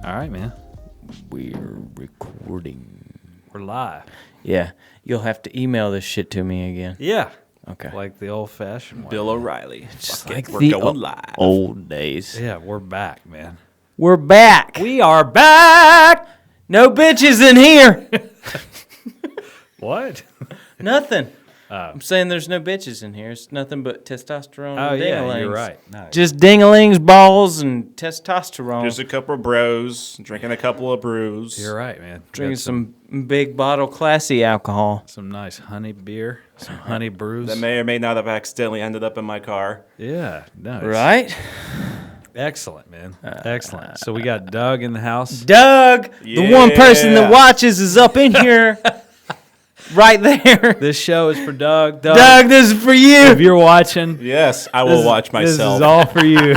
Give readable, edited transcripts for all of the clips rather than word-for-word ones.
All right, man. We're recording. We're live. Yeah. You'll have to email this shit to me again. Yeah. Okay. Like the old-fashioned way. Bill O'Reilly. Just Fuck it, like we're the going live. old days. Yeah, we're back, man. We're back. We are back! No bitches in here. What? Nothing. I'm saying there's no bitches in here. It's nothing but testosterone Oh, and yeah, dingalings. you're right. No, Just dingalings, balls, and testosterone. Just a couple of bros drinking a couple of brews. you're right, man. Drinking Got some big bottle classy alcohol. some nice honey beer, some honey brews. That may or may not have accidentally ended up in my car. Yeah. No, it's Right? excellent, man. Excellent. So we got Doug in the house. Doug, the one person that Yeah. watches is up in here. Right there. This show is for Doug. Doug, this is for you. If you're watching, Yes, I will watch This myself. is all for you.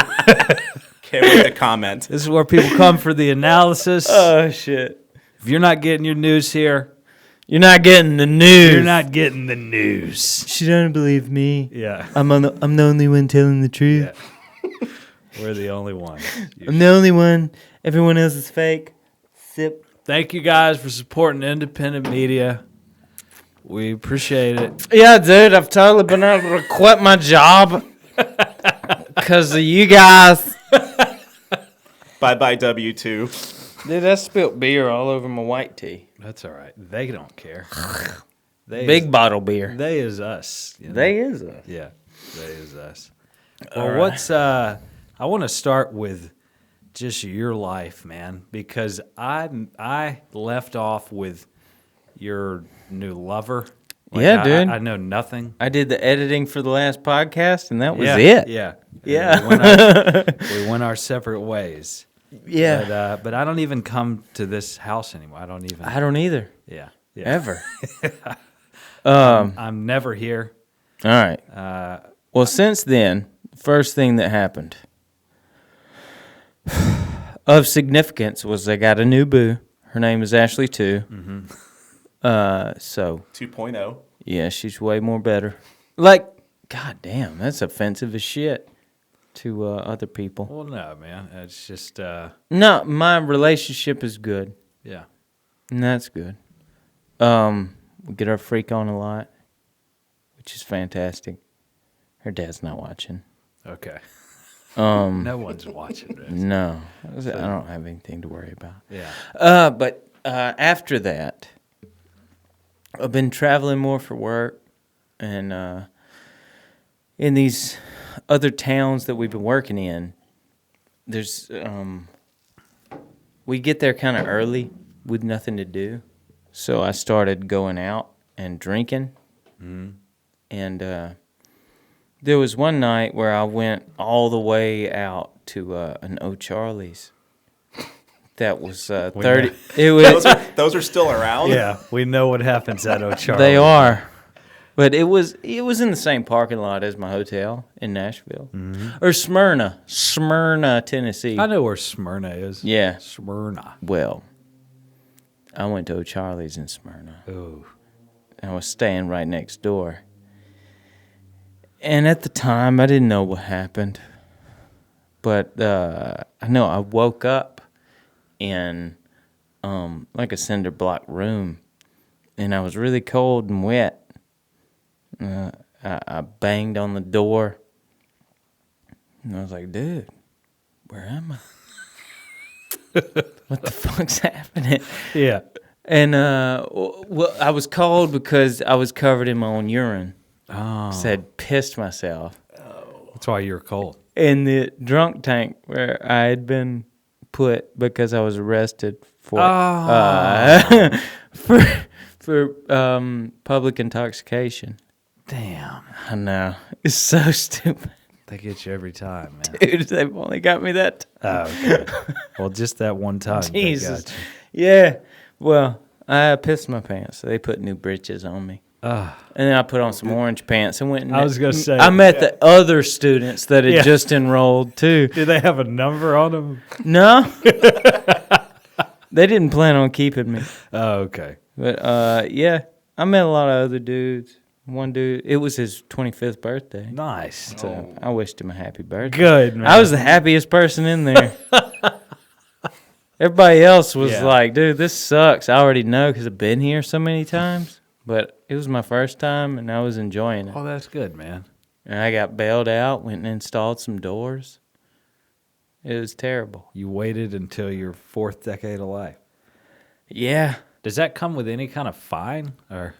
Can't wait to comment. This is where people come for the analysis. Oh, shit. If you're not getting your news here, You're not getting the news. you're not getting the news. She don't believe me. Yeah. I'm the only one telling the truth. We're the only ones. I'm the only one. Everyone else is fake. Sip. Thank you guys for supporting independent media. We appreciate it. Yeah, dude, I've totally been able to quit my job because of you guys. Bye-bye, W2. Dude, I spilled beer all over my white tee. That's all right. They don't care. They Big bottle beer. They is us. You know? They is us. Yeah, they is us. Well, what's I want to start with just your life, man, because I left off with your new lover. Yeah, dude. I know nothing. I did the editing for the last podcast, and that was Yeah, it. Yeah. Yeah. And we went our separate ways. Yeah. But I don't even come to this house anymore. I don't even. I don't either. Yeah. Ever. I'm never here. All right. Well, since then, first thing that happened of significance was I got a new boo. Her name is Ashley too. Mm-hmm. So 2.0. yeah, she's way more better. Like, god damn, that's offensive as shit to other people. Well, no, man. It's just No, my relationship is good, yeah. and that's good. We get our freak on a lot, which is fantastic. Her dad's not watching. Okay. No one's watching this. No, I don't have anything to worry about. Yeah. But after that, I've been traveling more for work, and in these other towns that we've been working in, there's we get there kind of early with nothing to do, so I started going out and drinking, and there was one night where I went all the way out to an O'Charlie's. That was 30. It was. Those are still around? Yeah, we know what happens at O'Charlie. They are, but it was in the same parking lot as my hotel in Nashville, or Smyrna, Tennessee. I know where Smyrna is. Yeah. Smyrna. Well, I went to O'Charlie's in Smyrna. Oh. I was staying right next door, and at the time I didn't know what happened, but I know I woke up in like a cinder block room, and I was really cold and wet. I banged on the door, and I was like, dude, where am I? What the fuck's happening? Yeah. And well, I was cold because I was covered in my own urine. Oh. So I had pissed myself That's why you're cold. in the drunk tank where I had been put because I was arrested for for public intoxication. Damn. I know, it's so stupid, They get you every time, man. dude. They've only got me that time. Oh, okay. Well, just that one time. they Jesus. got Yeah. Well, I pissed my pants, so they put new breeches on me. you. And then I put on some orange pants and went and I was gonna say, I met the other students that had Yeah. just enrolled too. Do they have a number on them? No. They didn't plan on keeping me. Oh, okay. But yeah, I met a lot of other dudes. One dude, it was his 25th birthday. Nice. So I wished him a happy birthday. Good, man. I was the happiest person in there. Everybody else was Yeah. like, dude, this sucks. I already know because I've been here so many times. But it was my first time, and I was enjoying it. Oh, that's good, man. And I got bailed out, went and installed some doors. It was terrible. You waited until your 4th decade of life. Yeah. Does that come with any kind of fine? Or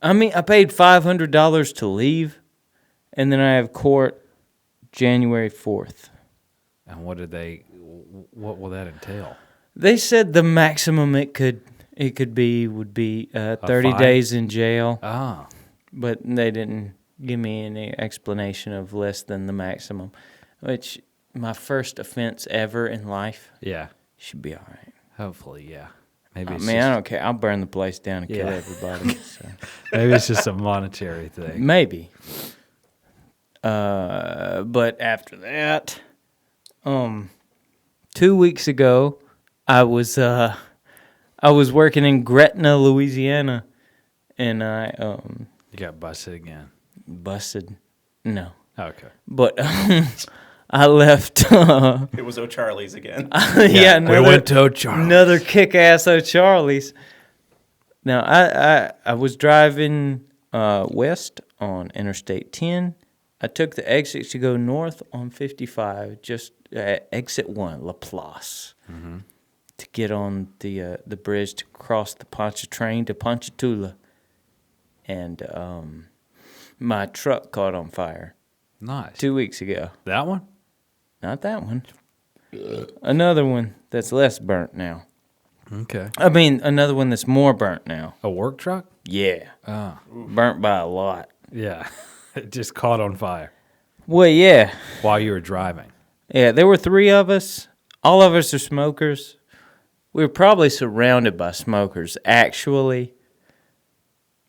I mean, I paid $500 to leave, and then I have court January 4th. and what will that entail? They said the maximum it could be would be 30 fine? days in jail, Ah, but they didn't give me any explanation of less than the maximum, which my first offense ever in life yeah. should be all right. Hopefully, yeah. Maybe I it's mean, I don't care. I'll burn the place down and kill Yeah. everybody. So. maybe it's just a monetary thing. Maybe. But after that, 2 weeks ago, I was working in Gretna, Louisiana, and I You got busted again. busted. No, Okay. but I left. It was O'Charlie's again. Yeah, another, to O'Charlie's. another kick-ass O'Charlie's. Now, I was driving west on Interstate 10. I took the exit to go north on 55, just exit 1, Laplace, to get on the bridge to cross the Pontchartrain to Ponchatoula. And my truck caught on fire Nice. 2 weeks ago. That one? Not that one. Another one that's less burnt now. Okay. I mean, another one that's more burnt now. A work truck? Yeah. Oh, Burnt by a lot. yeah. It just caught on fire Well, yeah. while you were driving. Yeah, there were 3 of us. All of us are smokers. We were probably surrounded by smokers, actually.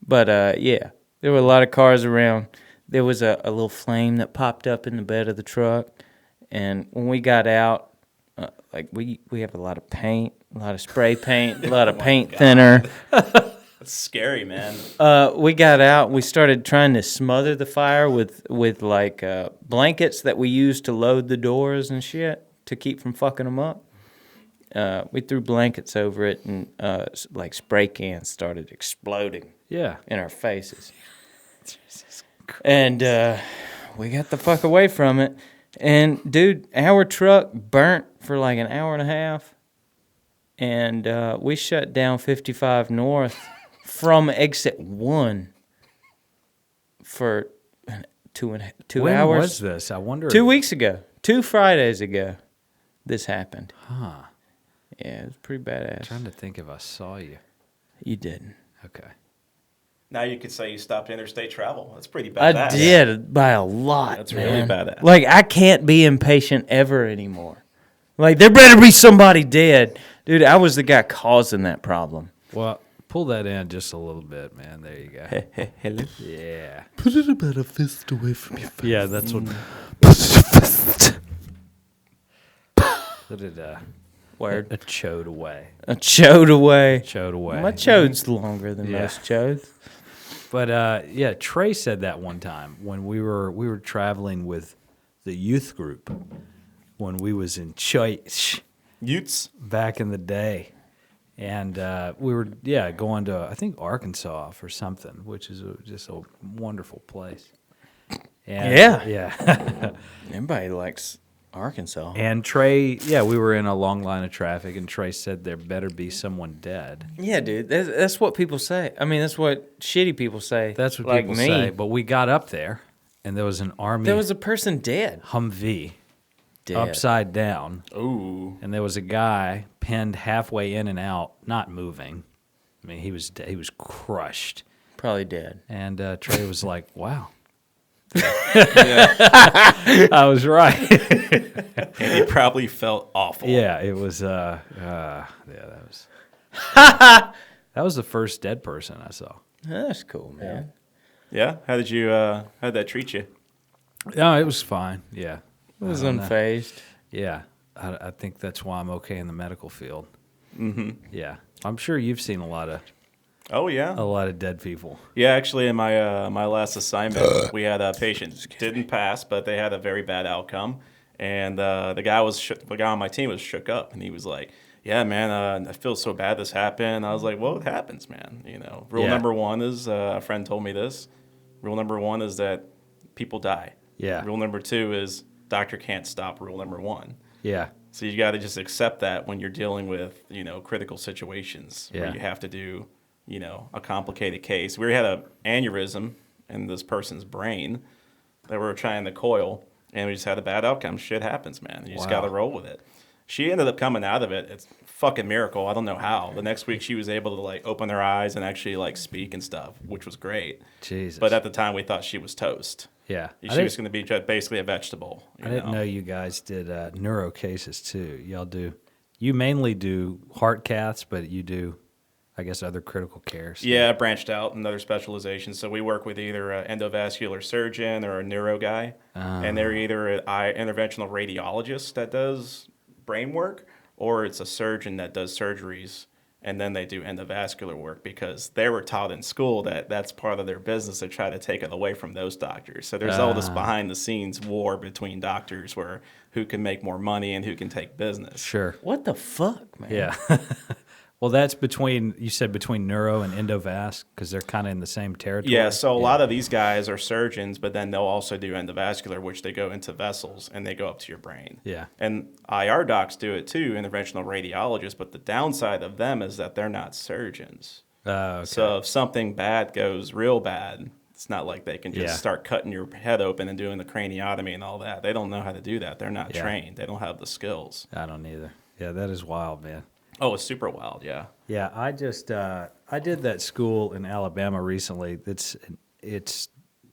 But, yeah, there were a lot of cars around. There was a little flame that popped up in the bed of the truck. And when we got out, we have a lot of paint, a lot of spray paint, a lot of paint thinner. That's scary, man. We got out. We started trying to smother the fire with blankets that we used to load the doors and shit to keep from fucking them up. We threw blankets over it, and spray cans started exploding Yeah. in our faces. And we got the fuck away from it. And dude, our truck burnt for like an hour and a half, and we shut down 55 North from exit 1 for two When hours. was this? I wonder. 2 weeks ago. 2 Fridays ago, this happened. Huh. Yeah, it was pretty badass. Trying to think if I saw you. You didn't. Okay. Now you could say you stopped interstate travel. That's pretty I badass. did by a lot. That's man. really badass. Like, I can't be impatient ever anymore. Like, there better be somebody dead. Dude, I was the guy causing that problem. Well, pull that in just a little bit, man. There you go. Hello? Yeah. Put it about a fist away from your face. Yeah, that's what. Put your fist. Put it Word. a chode away. A chode away. Chode away. My chode's longer than Yeah. most chodes. But yeah, Trey said that one time when we were traveling with the youth group when we was in church Utes. back in the day, and we were going to I think Arkansas for something, which is just a wonderful place. And, yeah. Everybody likes Arkansas. And Trey, we were in a long line of traffic, and Trey said there better be someone dead. Yeah, dude. That's what people say. I mean, that's what shitty people say. That's what like people me. say. But we got up there, and there was an army There was a person dead. Humvee Dead. upside down, Ooh. and there was a guy pinned halfway in and out, not moving. I mean, he was crushed. Probably dead. And Trey was like, "Wow, Yeah. I was right." And he probably felt awful. Yeah, it was. That was the first dead person I saw. That's cool, man. Yeah? How'd that treat you? No, it was fine. Yeah, It was I don't know. unfazed. Yeah, I think that's why I'm okay in the medical field. Mm-hmm. Yeah, I'm sure you've seen a lot Oh, yeah. of dead people. Yeah, actually, in my last assignment, we had a patient didn't pass, but they had a very bad outcome, and the guy on my team was shook up, and he was like, yeah, man, I feel so bad this happened. I was like, well, it happens, man. You know, rule Yeah. number one is a friend told me this. Rule number one is that people die. Yeah. Rule number two is doctor can't stop rule number one. Yeah. So you got to just accept that when you're dealing with, critical situations Yeah. where you have to do, a complicated case. We had an aneurysm in this person's brain that we were trying to coil, and we just had a bad outcome. Shit happens, man. You just Wow. got to roll with it. She ended up coming out of it. It's a fucking miracle. I don't know how. The next week she was able to like open her eyes and actually like speak and stuff, which was great. Jesus. But at the time we thought she was toast. yeah. She was going to be basically a vegetable. I didn't know you guys did neuro cases too. Y'all do. You mainly do heart caths, but you do, I guess, other critical cares. Yeah, I branched out in other specializations. So we work with either an endovascular surgeon or a neuro guy. And they're either an interventional radiologist that does brain work, or it's a surgeon that does surgeries, and then they do endovascular work because they were taught in school that that's part of their business to try to take it away from those doctors. So there's all this behind the scenes war between doctors where who can make more money and who can take business. Sure. What the fuck, man? Yeah. Well, that's you said between neuro and endovasc, because they're kind of in the same territory. Yeah, so a lot of these guys are surgeons, but then they'll also do endovascular, which they go into vessels and they go up to your brain. Yeah. And IR docs do it too, interventional radiologists, but the downside of them is that they're not surgeons. Okay. So if something bad goes real bad, it's not like they can just Yeah. start cutting your head open and doing the craniotomy and all that. They don't know how to do that. They're not Yeah. trained. They don't have the skills. I don't either. Yeah, that is wild, man. Oh, it's super wild, yeah. Yeah, I just I did that school in Alabama recently. It's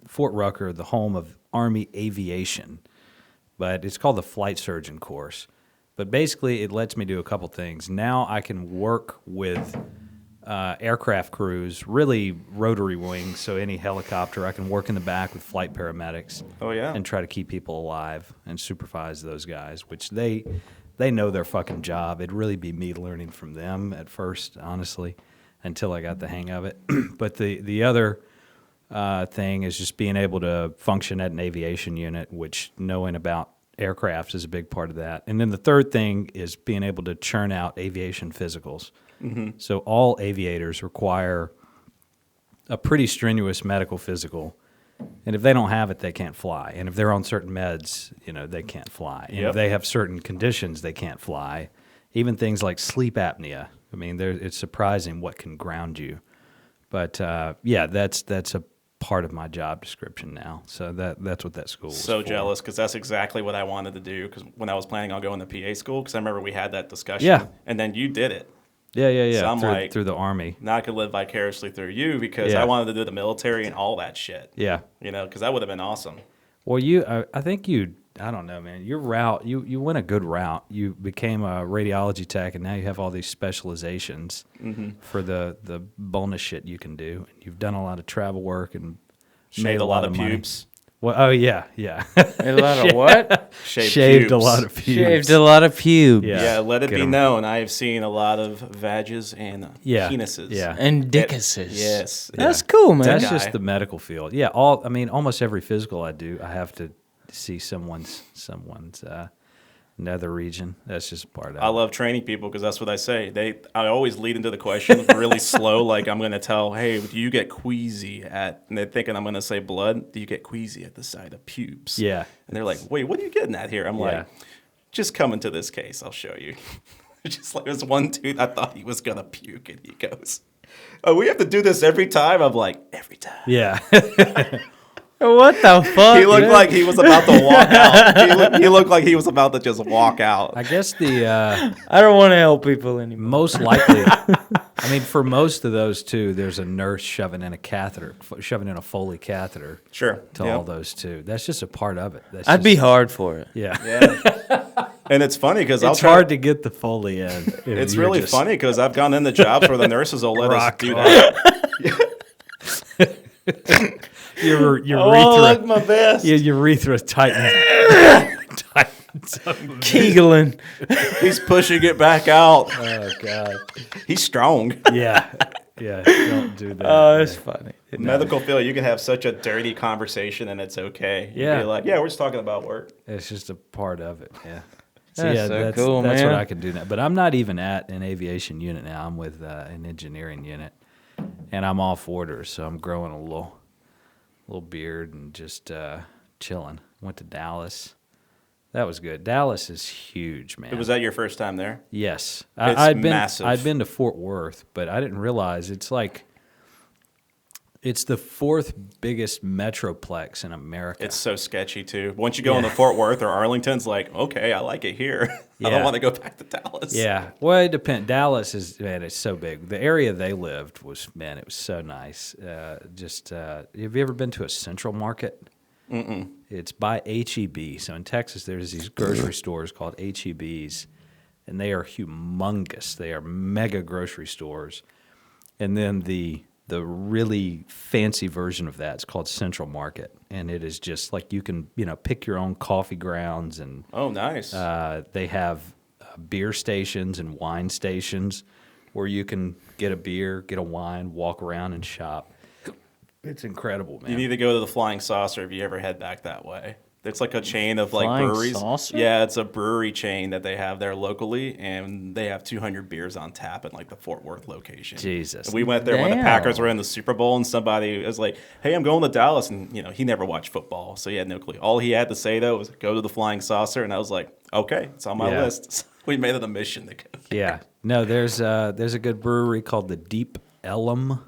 Fort Rucker, the home of Army Aviation, but it's called the Flight Surgeon course. But basically, it lets me do a couple things. Now I can work with aircraft crews, really rotary wings, so any helicopter, I can work in the back with flight paramedics. Oh, yeah. And try to keep people alive and supervise those guys, which they know their fucking job. It'd really be me learning from them at first, honestly, until I got the hang of it. But the other thing is just being able to function at an aviation unit, which knowing about aircrafts is a big part of that. And then the third thing is being able to churn out aviation physicals. Mm-hmm. So all aviators require a pretty strenuous medical physical. And if they don't have it, they can't fly. And if they're on certain meds, they can't fly. And Yep. if they have certain conditions, they can't fly. Even things like sleep apnea. I mean, it's surprising what can ground you. But yeah, that's a part of my job description now. So that's what that school is So for. jealous because that's exactly what I wanted to do. Because when I was planning on going to PA school, because I remember we had that discussion. Yeah. And then you did it. Yeah. So I'm like- through the Army. Now I could live vicariously through you because Yeah. I wanted to do the military and all that shit. Yeah. Because that would have been awesome. Well, I think I don't know, man. Your route, you went a good route. You became a radiology tech, and now you have all these specializations for the bonus shit you can do. And you've done a lot of travel work and made Shaved a lot of money. pubes. Well, oh yeah. A lot of what? pubes. Shaved a lot of pubes. Shaved a lot of pubes. Yeah. Yeah, let it Get be 'em. known. I have seen a lot of vages and penises. Yeah. And dickuses. Yes. That's cool, man. That's guy. just the medical field. Yeah, almost every physical I do, I have to see someone's nether region. That's just part of I it. love training people because that's what I say. I always lead into the question really slow, like I'm going to tell, hey, do you get queasy and they're thinking I'm going to say blood. Do you get queasy at the side of pubes? Yeah. And they're like, wait, what are you getting at here? I'm Yeah. like, just come into this case. I'll show you. Just like there's one dude, I thought he was going to puke and he goes, oh, we have to do this every time? I'm like, every time. Yeah. What the fuck? He looked man? like he was about to walk out. He looked like he was about to just walk out. I guess the I don't want to help people anymore. most likely, I mean, for most of those too, there's a nurse shoving in a Foley catheter Sure. to Yeah. all those too. That's just a part of it. That's I'd just, be hard for it. Yeah. Yeah. And it's funny because It's hard to get the Foley in. if It's you're really just- funny because I've gone into jobs where the nurses will let us Rock do on. that. Your Oh, urethra. look my best. Your urethra tightens. tightens up. Kegeling. He's pushing it back out. Oh God. He's strong. Yeah. Yeah. Don't do that. Oh, that's funny. Medical field, you can have such a dirty conversation and it's okay. You Yeah. can be like, yeah, we're just talking about work. It's just a part of it. Yeah. So yeah, That's so cool, that's man. what I can do now. But I'm not even at an aviation unit now. I'm with an engineering unit, and I'm off orders, so I'm growing a little beard and just chilling. Went to Dallas. That was good. Dallas is huge, man. Was that your first time there? Yes, It's I'd been massive. I'd been to Fort Worth, but I didn't realize it's the fourth biggest metroplex in America. It's so sketchy too. Once you go into Fort Worth or Arlington, it's like, okay, I like it here. I Yeah. don't want to go back to Dallas. Yeah, well, it depends. Dallas is, man, it's so big. The area they lived was, man, it was so nice. Have you ever been to a Central Market? Mm-mm. It's by H-E-B. So in Texas, there's these grocery stores called H-E-Bs, and they are humongous. They are mega grocery stores. And then the really fancy version of that is called Central Market, and it is just like you can, pick your own coffee grounds, and Oh, nice. they have beer stations and wine stations where you can get a beer, get a wine, walk around and shop. It's incredible, man. You need to go to the Flying Saucer if you ever head back that way. It's like a chain of like Flying breweries. Saucer? Yeah, it's a brewery chain that they have there locally, and they have 200 beers on tap at like the Fort Worth location. Jesus. We went there when the Damn. Packers were in the Super Bowl, and somebody was like, "Hey, I'm going to Dallas," and he never watched football, so he had no clue. All he had to say though was, "Go to the Flying Saucer," and I was like, "Okay, it's on my Yeah. list." So we made it a mission to go. Yeah. No, there's a good brewery called the Deep Ellum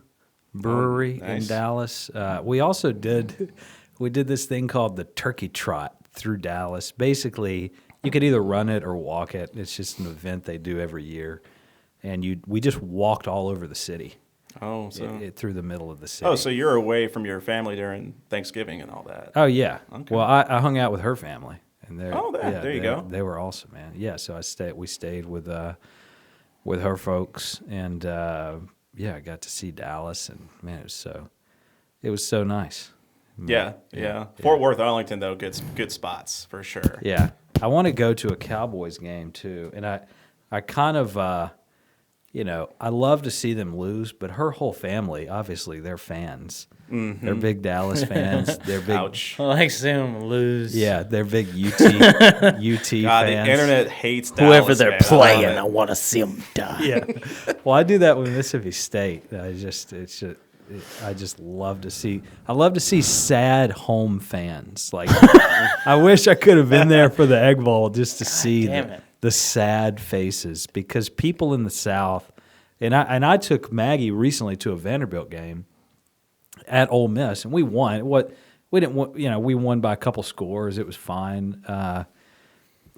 Brewery nice. in Dallas. We also did this thing called the Turkey Trot through Dallas. Basically, you could either run it or walk it. It's just an event they do every year, and we just walked all over the city, Oh, so through the middle of the city. oh, so you're away from your family during Thanksgiving and all that. Oh yeah. Okay. Well, I hung out with her family, and there you go. They were awesome, man. Yeah. So we stayed with her folks, and I got to see Dallas, and man, it was so nice. Yeah. Fort Worth, Arlington, though, good spots for sure. Yeah. I want to go to a Cowboys game too, and I kind of I love to see them lose, but her whole family, obviously, they're fans. Mm-hmm. They're big Dallas fans. They're big. Ouch. I like seeing them lose. Yeah, they're big UT God, fans. the internet hates Whoever Dallas, they're man. playing, I I love want to see them die. Yeah. Well, I do that with Mississippi State. I just love to see. I love to see sad home fans. Like, I wish I could have been there for the Egg Bowl just to see damn it. the sad faces, because people in the South, and I took Maggie recently to a Vanderbilt game at Ole Miss, and we won. We didn't win, we won by a couple scores. It was fine.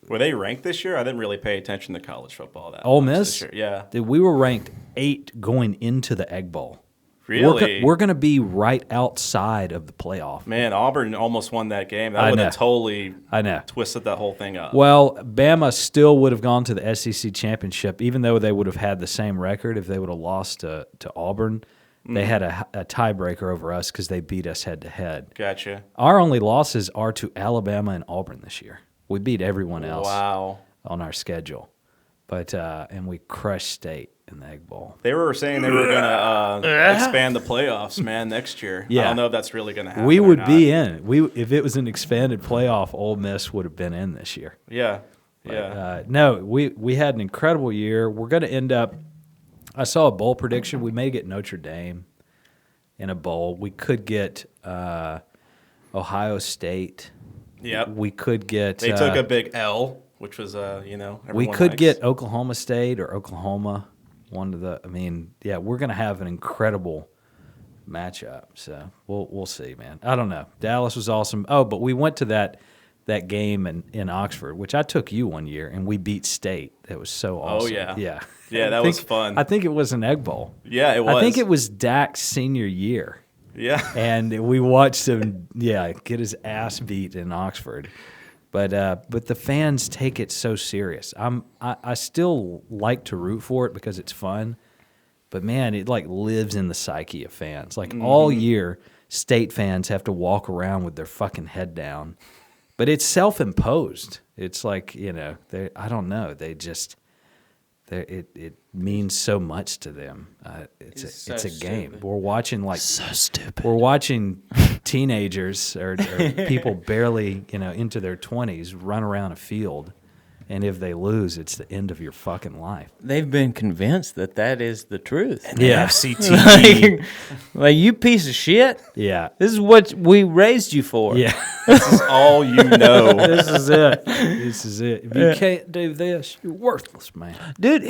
Were they ranked this year? I didn't really pay attention to college football that Ole much Miss, this year. Yeah. Dude, we were ranked 8 going into the Egg Bowl. Really? We're going to be right outside of the playoff. Man, Auburn almost won that game. That I would know. have totally I know. twisted that whole thing up. Well, Bama still would have gone to the SEC championship, even though they would have had the same record if they would have lost to Auburn. They had a tiebreaker over us because they beat us head to head. Gotcha. Our only losses are to Alabama and Auburn this year. We beat everyone else Wow. on our schedule, but and we crushed State in the Egg Bowl. They were saying they were going to expand the playoffs, man, next year. Yeah. I don't know if that's really going to happen. We or would not. be in. If it was an expanded playoff, Ole Miss would have been in this year. Yeah. But, Yeah. no, we had an incredible year. We're going to end up. I saw a bowl prediction. We may get Notre Dame in a bowl. We could get Ohio State. Yep. We could get. They took a big L, which was, we everyone could likes. get Oklahoma State or Oklahoma. One of the. I mean, yeah, we're going to have an incredible matchup. So we'll see, man. I don't know. Dallas was awesome. Oh, but we went to that game in Oxford, which I took you one year, and we beat State. That was so awesome. yeah. Yeah. Yeah, that was fun. I think it was an Egg Bowl. Yeah, it was. I think it was Dak's senior year, Yeah. and we watched him, get his ass beat in Oxford. But the fans take it so serious. I still like to root for it because it's fun, but man, it like lives in the psyche of fans. Like all year, State fans have to walk around with their fucking head down, but it's self-imposed. It's like I don't know. They just. It means so much to them. It's a game. stupid. We're watching So stupid. we're watching teenagers or people barely into their 20s run around a field And if they lose, it's the end of your fucking life. They've been convinced that is the truth. Yeah. like, like, you piece of shit. Yeah. This is what we raised you for. Yeah. This is all you know. This is it. This is it. If you can't do this, you're worthless, man. Dude,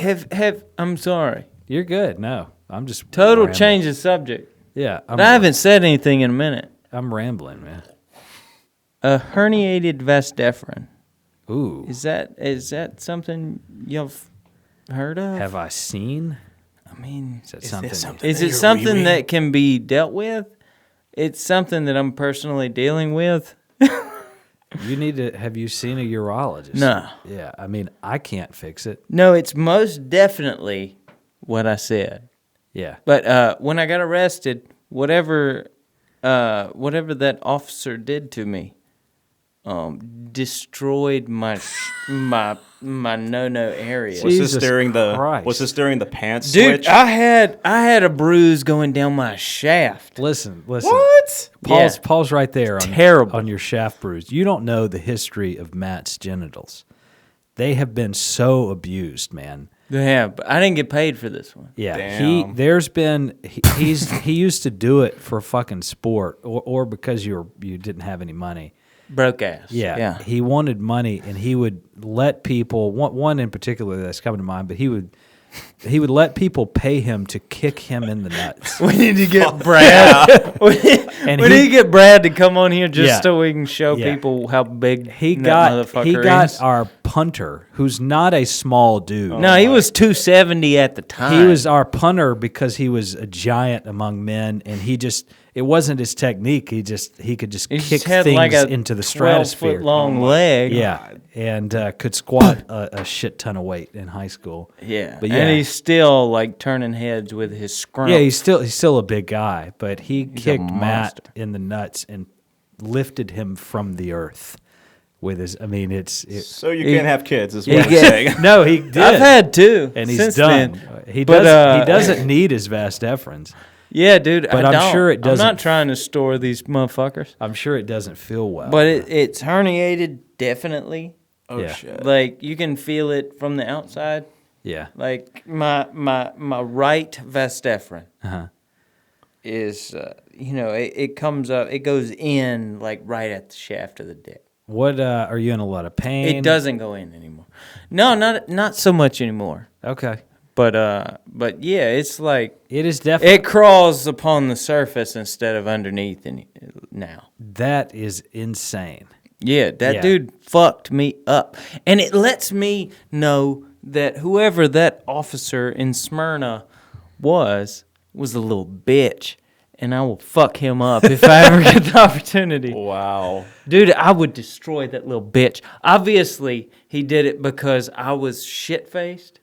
I'm sorry. You're good. No, I'm just Total rambling. change of subject. Yeah. But I haven't said anything in a minute. I'm rambling, man. A herniated vas deferens. Ooh. Is that something you've heard of? Have I seen? I mean, Is that something? is it something that can be dealt with? It's something that I'm personally dealing with. You need to. Have you seen a urologist? No. Yeah. I mean, I can't fix it. No, it's most definitely what I said. Yeah. But when I got arrested, whatever that officer did to me, destroyed my no area. Was Jesus this during Christ. the pants Dude, switch? I had a bruise going down my shaft. Listen. What? Paul's right there on, Terrible. on your shaft bruise. You don't know the history of Matt's genitals. They have been so abused, man. Yeah, but I didn't get paid for this one. Yeah, Damn. he used to do it for fucking sport or because you didn't have any money. Broke ass. Yeah, he wanted money, and he would let people. One in particular that's coming to mind, but he would let people pay him to kick him in the nuts. We need to get Brad. we need to get Brad to come on here just so we can show people how big He that got motherfucker is. our punter, who's not a small dude. No, he was 270 at the time. He was our punter because he was a giant among men, and it wasn't his technique. He could just kick had things like a into the stratosphere. 12-foot long leg. Yeah, and could squat a shit ton of weight in high school. Yeah, but and he's still like turning heads with his scrump. Yeah, he's still a big guy, but he kicked a Matt monster. in the nuts and lifted him from the earth with his. I mean, So you can't have kids, is he what I'm get- saying. no, he did. I've had two, and he's since done. then. He But, does. He doesn't need his vas deferens. Yeah, dude. But I I'm don't. sure it doesn't- I'm not trying to store these motherfuckers, I'm sure it doesn't feel well. but it's herniated, definitely. Oh Yeah. shit. Like you can feel it from the outside. yeah. Like my right vas deferens Uh-huh. is, it comes up, it goes in like right at the shaft of the dick. What are you in a lot of pain? It doesn't go in anymore. No, not so much anymore. Okay. But yeah, it's like It is definitely. it crawls upon the surface instead of underneath now. That is insane. Yeah, that Yeah. dude fucked me up. And it lets me know that whoever that officer in Smyrna was a little bitch. And I will fuck him up if I ever get the opportunity. Wow. Dude, I would destroy that little bitch. Obviously, he did it because I was shit-faced.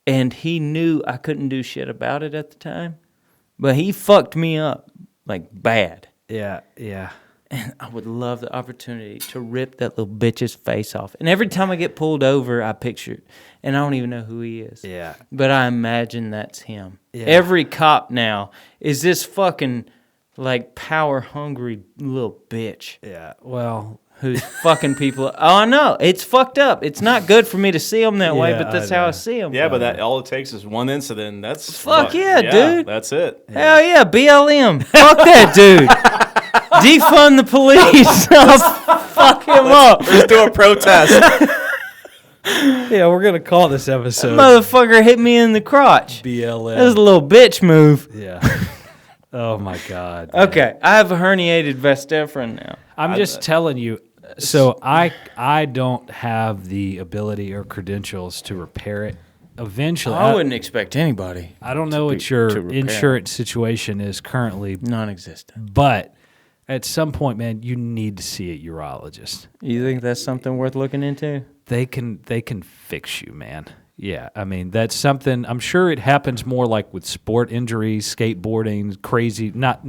And he knew I couldn't do shit about it at the time. But he fucked me up, like, bad. Yeah. Yeah. And I would love the opportunity to rip that little bitch's face off. And every time I get pulled over, I picture it. And I don't even know who he is. Yeah. But I imagine that's him. Yeah. Every cop now is this fucking, like, power-hungry little bitch Yeah. Well. who's fucking people. Oh, I know. It's fucked up. It's not good for me to see them that way, Yeah, but that's I how know. I see them. Yeah, but that all it takes is one incident. That's Fuck yeah, dude. That's it. Hell yeah, BLM. Fuck that dude. Defund the police. I'll fuck him up. Let's do a protest. Yeah, we're gonna call this episode Motherfucker hit me in the crotch. BLM. That was a little bitch move. Yeah. Oh my God. Okay, I have a herniated vas deferens now. I'm just telling you. So I don't have the ability or credentials to repair it. Eventually, I wouldn't expect anybody. I don't know what to your repair it. insurance situation is currently, Non-existent. but at some point, man, you need to see a urologist. You think that's something worth looking into? They can fix you, man. Yeah, I mean that's something. I'm sure it happens more like with sport injuries, skateboarding, crazy. Not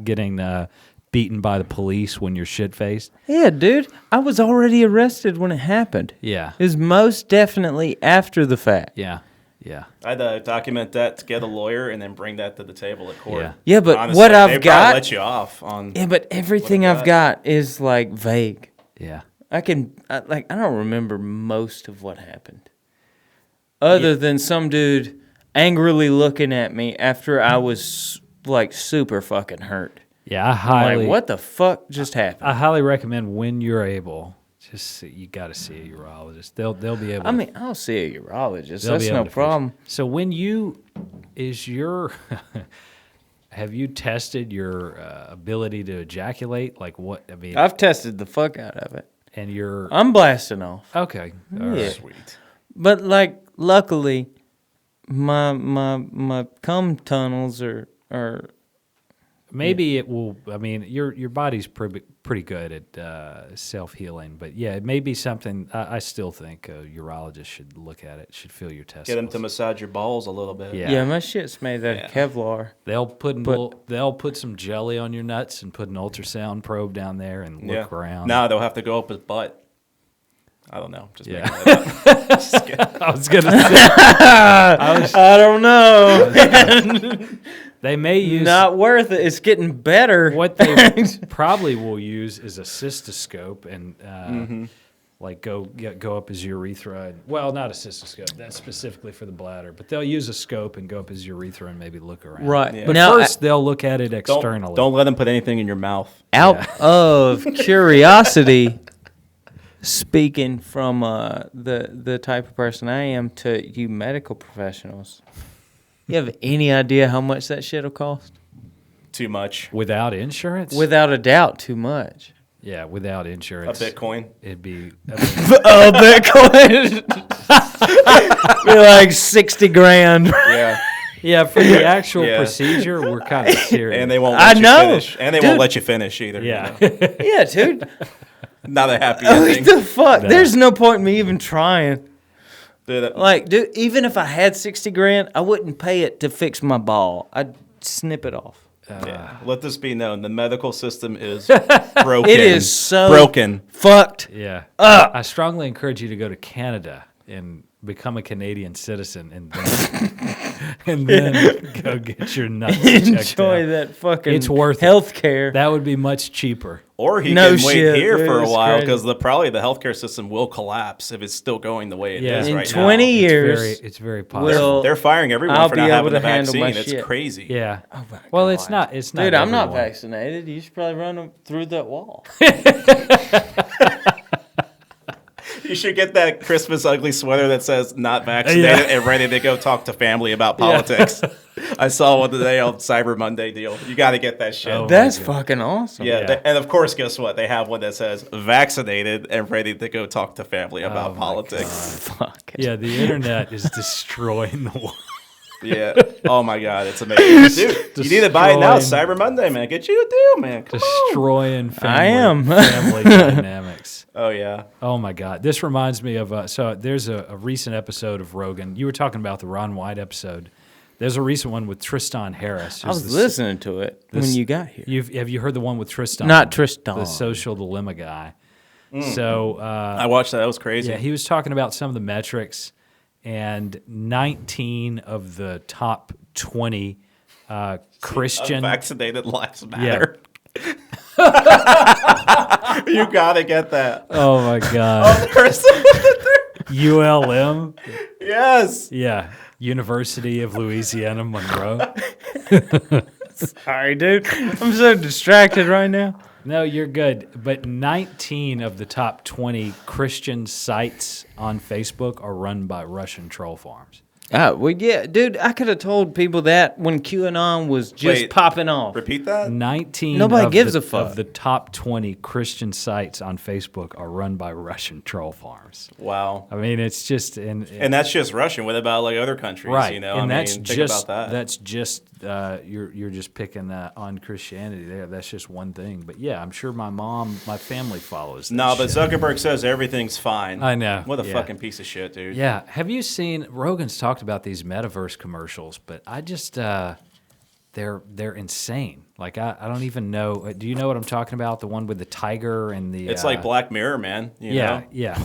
getting beaten by the police when you're shit faced. Yeah, dude. I was already arrested when it happened. Yeah, It was most definitely after the fact. yeah, yeah. I'd document that, get a lawyer, and then bring that to the table at court. Yeah. Yeah, but Honestly, what they'd I've probably got. let you off on. Yeah, but everything I've got is like vague. Yeah. I don't remember most of what happened. Other than some dude angrily looking at me after I was like super fucking hurt. Yeah, I highly. Like, what the fuck just happened? I highly recommend when you're able. You got to see a urologist. They'll be able. I mean, I'll see a urologist. they'll That's be able no to fix problem. it. So when have you tested your ability to ejaculate? Like what? I mean, I've tested the fuck out of it. and you're I'm blasting off. okay. All Yeah. right. Sweet. But like, luckily, my cum tunnels are Maybe it will. I mean, your body's pretty good at self healing, but yeah, it may be something. I still think a urologist should look at it. Should feel your testicles. Get them to massage your balls a little bit. Yeah. yeah. My shit's made out of Kevlar. They'll put some jelly on your nuts and put an ultrasound probe down there and look around. Now they'll have to go up his butt. I don't know. Just Yeah. making that up. Just kidding. I was gonna say I don't know. they may use Not worth it. It's getting better. what they probably will use is a cystoscope and like go up his urethra. Well, not a cystoscope. That's specifically for the bladder, but they'll use a scope and go up his urethra and maybe look around. Right. Yeah. But Now, first, they'll look at it externally. Don't let them put anything in your mouth. out of curiosity, speaking from the type of person I am to you medical professionals, you have any idea how much that shit'll cost? Too much. Without insurance? Without a doubt, too much. Yeah, without A insurance. Bitcoin. It'd be. Oh, Bitcoin. Be like 60 grand. Yeah. Yeah, for the actual Yeah. procedure, we're kind of serious. And they won't I let you know. finish. And they Dude. won't let you finish either. Yeah. You know? Yeah, dude. Not a happy What ending. the fuck? No. There's no point in me even trying. Dude, Like, dude, even if I had 60 grand, I wouldn't pay it to fix my ball. I'd snip it off. yeah. Let this be known. The medical system is broken. It is so broken. fucked. Yeah. I strongly encourage you to go to Canada and become a Canadian citizen and then go get your nuts checked Enjoy out. that fucking It's worth it. health care. That would be much cheaper. Or he No can wait shit, here dude, for a it's while crazy. because probably the healthcare system will collapse if it's still going the way it is Yeah. In right 20 now. years, It's very possible. will- They're firing everyone I'll for be not able having to the handle my vaccine. It's shit. crazy. Yeah. Oh my Well, God. it's not. It's not. Dude, I'm not everyone. vaccinated. You should probably run through that wall. You should get that Christmas ugly sweater that says "not vaccinated" and ready to go talk to family about politics. I saw one today on Cyber Monday deal. You got to get that shit. Oh. That's God. fucking awesome. Yeah, Yeah. and of course, guess what? They have one that says "vaccinated" and ready to go talk to family about my politics. Fuck. Yeah, the internet is destroying the world. Yeah. Oh my God, it's amazing, dude. You need to buy it now. Cyber Monday, man. Get you a deal, man. Come on. Destroying family, I am. family dynamics. Oh yeah. Oh my God! This reminds me of so there's a recent episode of Rogan. You were talking about the Ron White episode. There's a recent one with Tristan Harris. I was listening to it when you got here. Have you heard the one with Tristan? Not Tristan. the social dilemma guy. So I watched that. That was crazy. yeah, he was talking about some of the metrics, and 19 of the top 20 Christian. Unvaccinated lives Yeah. matter. You gotta get that. Oh my God. ULM. Yes. Yeah. University of Louisiana Monroe. Sorry, dude. I'm so distracted right now. No, you're good. But 19 of the top 20 Christian sites on Facebook are run by Russian troll farms. Well, yeah, dude, I could have told people that when QAnon was just Wait. popping off. Repeat that. 19 Nobody of gives the, a fuck. of the top 20 Christian sites on Facebook are run by Russian troll farms. Wow. I mean, it's just And that's just Russian. What about like other countries? right, You know, and I that's mean, just think about that. that's just you're just picking on Christianity there. That's just one thing. But yeah, I'm sure my family follows. That No, but shit. Zuckerberg says everything's fine. I know. What a Yeah. fucking piece of shit, dude. Yeah. Have you seen Rogan's talked about these metaverse commercials? But I just they're insane. Like I don't even know. Do you know what I'm talking about? The one with the tiger and the. It's like Black Mirror, man. You know? Yeah.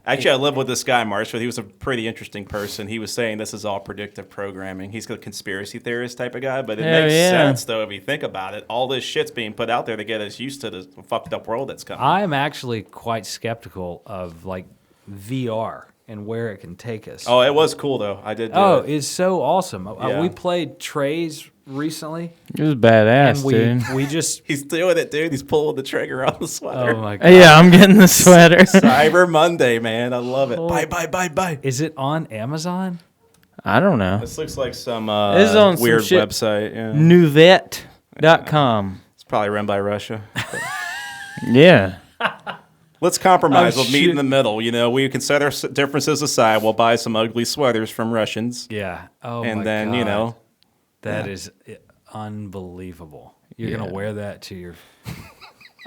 Actually, I lived with this guy, Marshall. He was a pretty interesting person. He was saying this is all predictive programming. He's a conspiracy theorist type of guy, but it makes sense, though, if you think about it. All this shit's being put out there to get us used to the fucked up world that's coming. I'm actually quite skeptical of like VR and where it can take us. Oh, it was cool, though. I did do it. It's so awesome. Yeah. We played Trays recently. It was badass, And dude. we just. He's doing it, dude. He's pulling the trigger on the sweater. Oh my god. Yeah, I'm getting the sweater. Cyber Monday, man. I love it. Bye. Is it on Amazon? I don't know. This looks like some This is on some weird shit. website. Yeah. Nuvette.com. It's probably run by Russia. Yeah. Let's compromise. Oh, We'll meet shit. in the middle. You know, we can set our differences aside. We'll buy some ugly sweaters from Russians. Yeah. Oh my god. And then, you know. that is unbelievable. You're gonna wear that to your.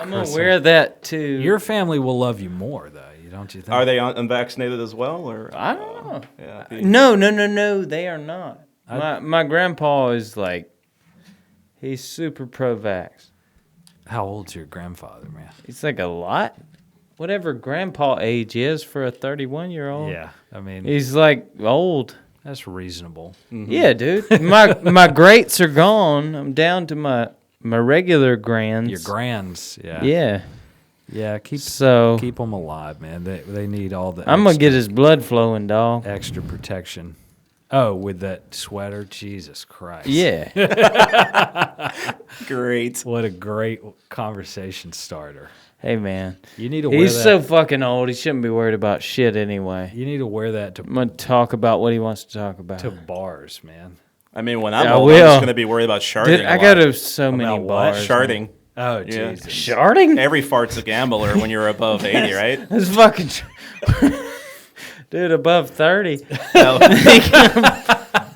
I'm going to wear that to... Your family will love you more, though. Don't you think? Are they unvaccinated as well? Or I don't know. yeah. No, they are not. My grandpa is like, he's super pro-vax. How old's your grandfather, man? He's like a lot. Whatever grandpa age is for a 31-year-old. Yeah, I mean, He's like old. that's reasonable. Yeah, dude. My greats are gone. I'm down to my regular grands. Your grands, yeah, Yeah. keep So them alive, man. They need all the. I'm gonna get his blood flowing, dog. extra protection. Oh, with that sweater, Jesus Christ! Yeah. Great. What a great conversation starter. Hey, man. You need to wear He's that. so fucking old. He shouldn't be worried about shit anyway. You need to wear that to I'm gonna talk about what he wants to talk about. bars, man. I mean, when I'm Yeah, I old, I'm will. just going to be worried about sharding. Dude, a I lot. go to so many About what? bars. Sharding. Oh, Yeah. Jesus. Sharding? Every fart's a gambler when you're above 80, right? It's fucking. Dude, above 30.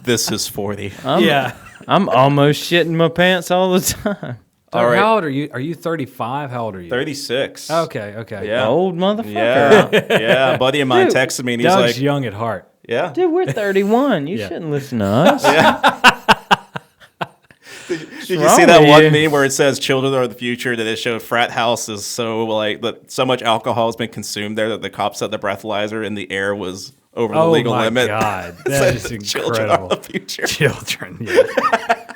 This is 40. Yeah. I'm almost shitting my pants all the time. All right. How old are you? Are you 35? How old are you? 36. Okay. Yeah. Old motherfucker. Yeah. A buddy of mine Dude, texted me and he's Doug's like, young at heart. yeah. Dude, we're 31. You Yeah. shouldn't listen to us. Did you wrong see that with one you? meme where it says children are the future, that it showed frat houses so like that so much alcohol has been consumed there that the cops said the breathalyzer in the air was over the Oh legal my limit. God, It that says is children are incredible. the future. Children. Yeah.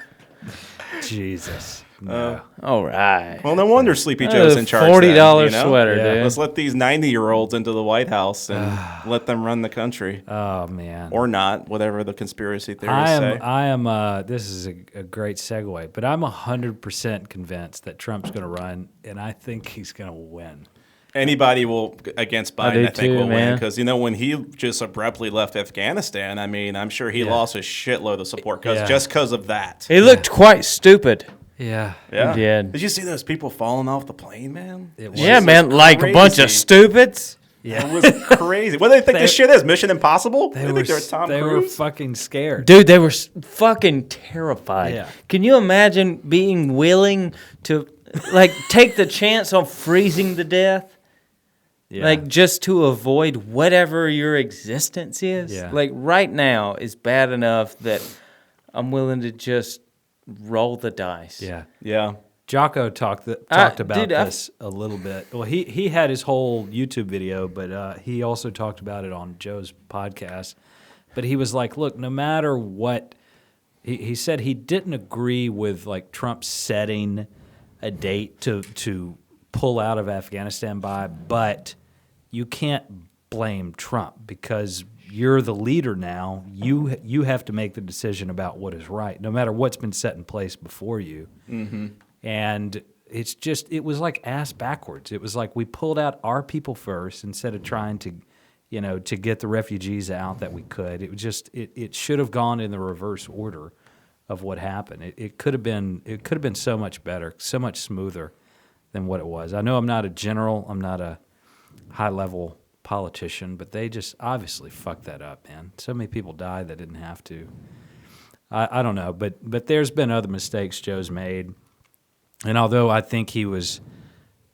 Jesus. No. All right. Well, no wonder Sleepy That Joe's is in charge. $40 then, you know? sweater, Yeah. dude. Let's let these 90-year-olds into the White House and let them run the country. Oh man. Or not, whatever the conspiracy theorists say. I am. This is a great segue, but I'm 100% convinced that Trump's going to run, and I think he's going to win. Anybody will against Biden, do I think, too, will win. man. Because, you know, when he just abruptly left Afghanistan, I mean, I'm sure he lost a shitload of support just because of that. He looked quite stupid. Yeah. Yeah. He did. Did you see those people falling off the plane, man? It was. Yeah, man, like a bunch of crazy. stupids. It was crazy. What do they think this shit is? Mission Impossible? They think they're Tom they were Cruise? fucking scared. Dude, they were fucking terrified. Yeah. Can you imagine being willing to, like, take the chance on freezing to death? Yeah. Like, just to avoid whatever your existence is? Yeah. Like, right now is bad enough that I'm willing to just roll the dice. Yeah. Yeah. Jocko talked about dude, this a little bit. Well, he had his whole YouTube video, but he also talked about it on Joe's podcast. But he was like, look, no matter what, he said he didn't agree with like Trump setting a date to pull out of Afghanistan by, but you can't blame Trump because you're the leader now. You have to make the decision about what is right, no matter what's been set in place before you. Mm-hmm. And it was like ass backwards. It was like we pulled out our people first instead of trying to, to get the refugees out that we could. It was just, it should have gone in the reverse order of what happened. It could have been so much better, so much smoother than what it was. I know I'm not a general, I'm not a high level politician, but they just obviously fucked that up, man. So many people died that didn't have to. I don't know, but there's been other mistakes Joe's made. And although I think he was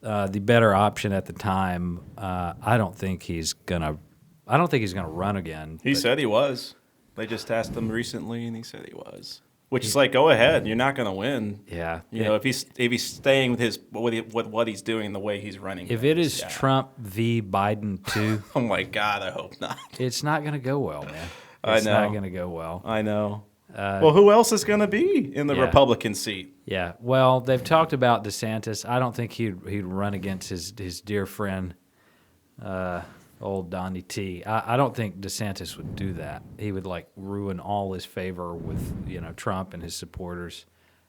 the better option at the time, I don't think he's gonna run again. He but- said he was. They just asked him recently, and he said he was. Which is like, go ahead. You're not going to win. Yeah. You know, if he's staying with what he's doing, the way he's running. If things, it is Trump v. Biden too, oh my God, I hope not. it's not going to go well, man. I It's know. not going to go well. I know. Well, who else is going to be in the yeah. Republican seat? Yeah. Well, they've talked about DeSantis. I don't think he'd run against his dear friend, old Donnie T. I don't think DeSantis would do that. He would like ruin all his favor with Trump and his supporters.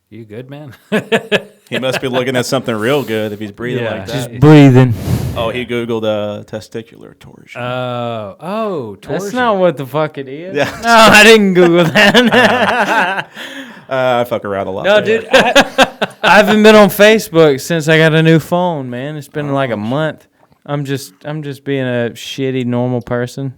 You good, man? He must be looking at something real good if he's breathing Yeah. like that. Just breathing. Oh, he Googled testicular torsion. Torsion. That's not what the fuck it is. Yeah. No, I didn't Google that. I fuck around a lot. No, dude, I haven't been on Facebook since I got a new phone, man. It's been like a month. I'm just being a shitty normal person.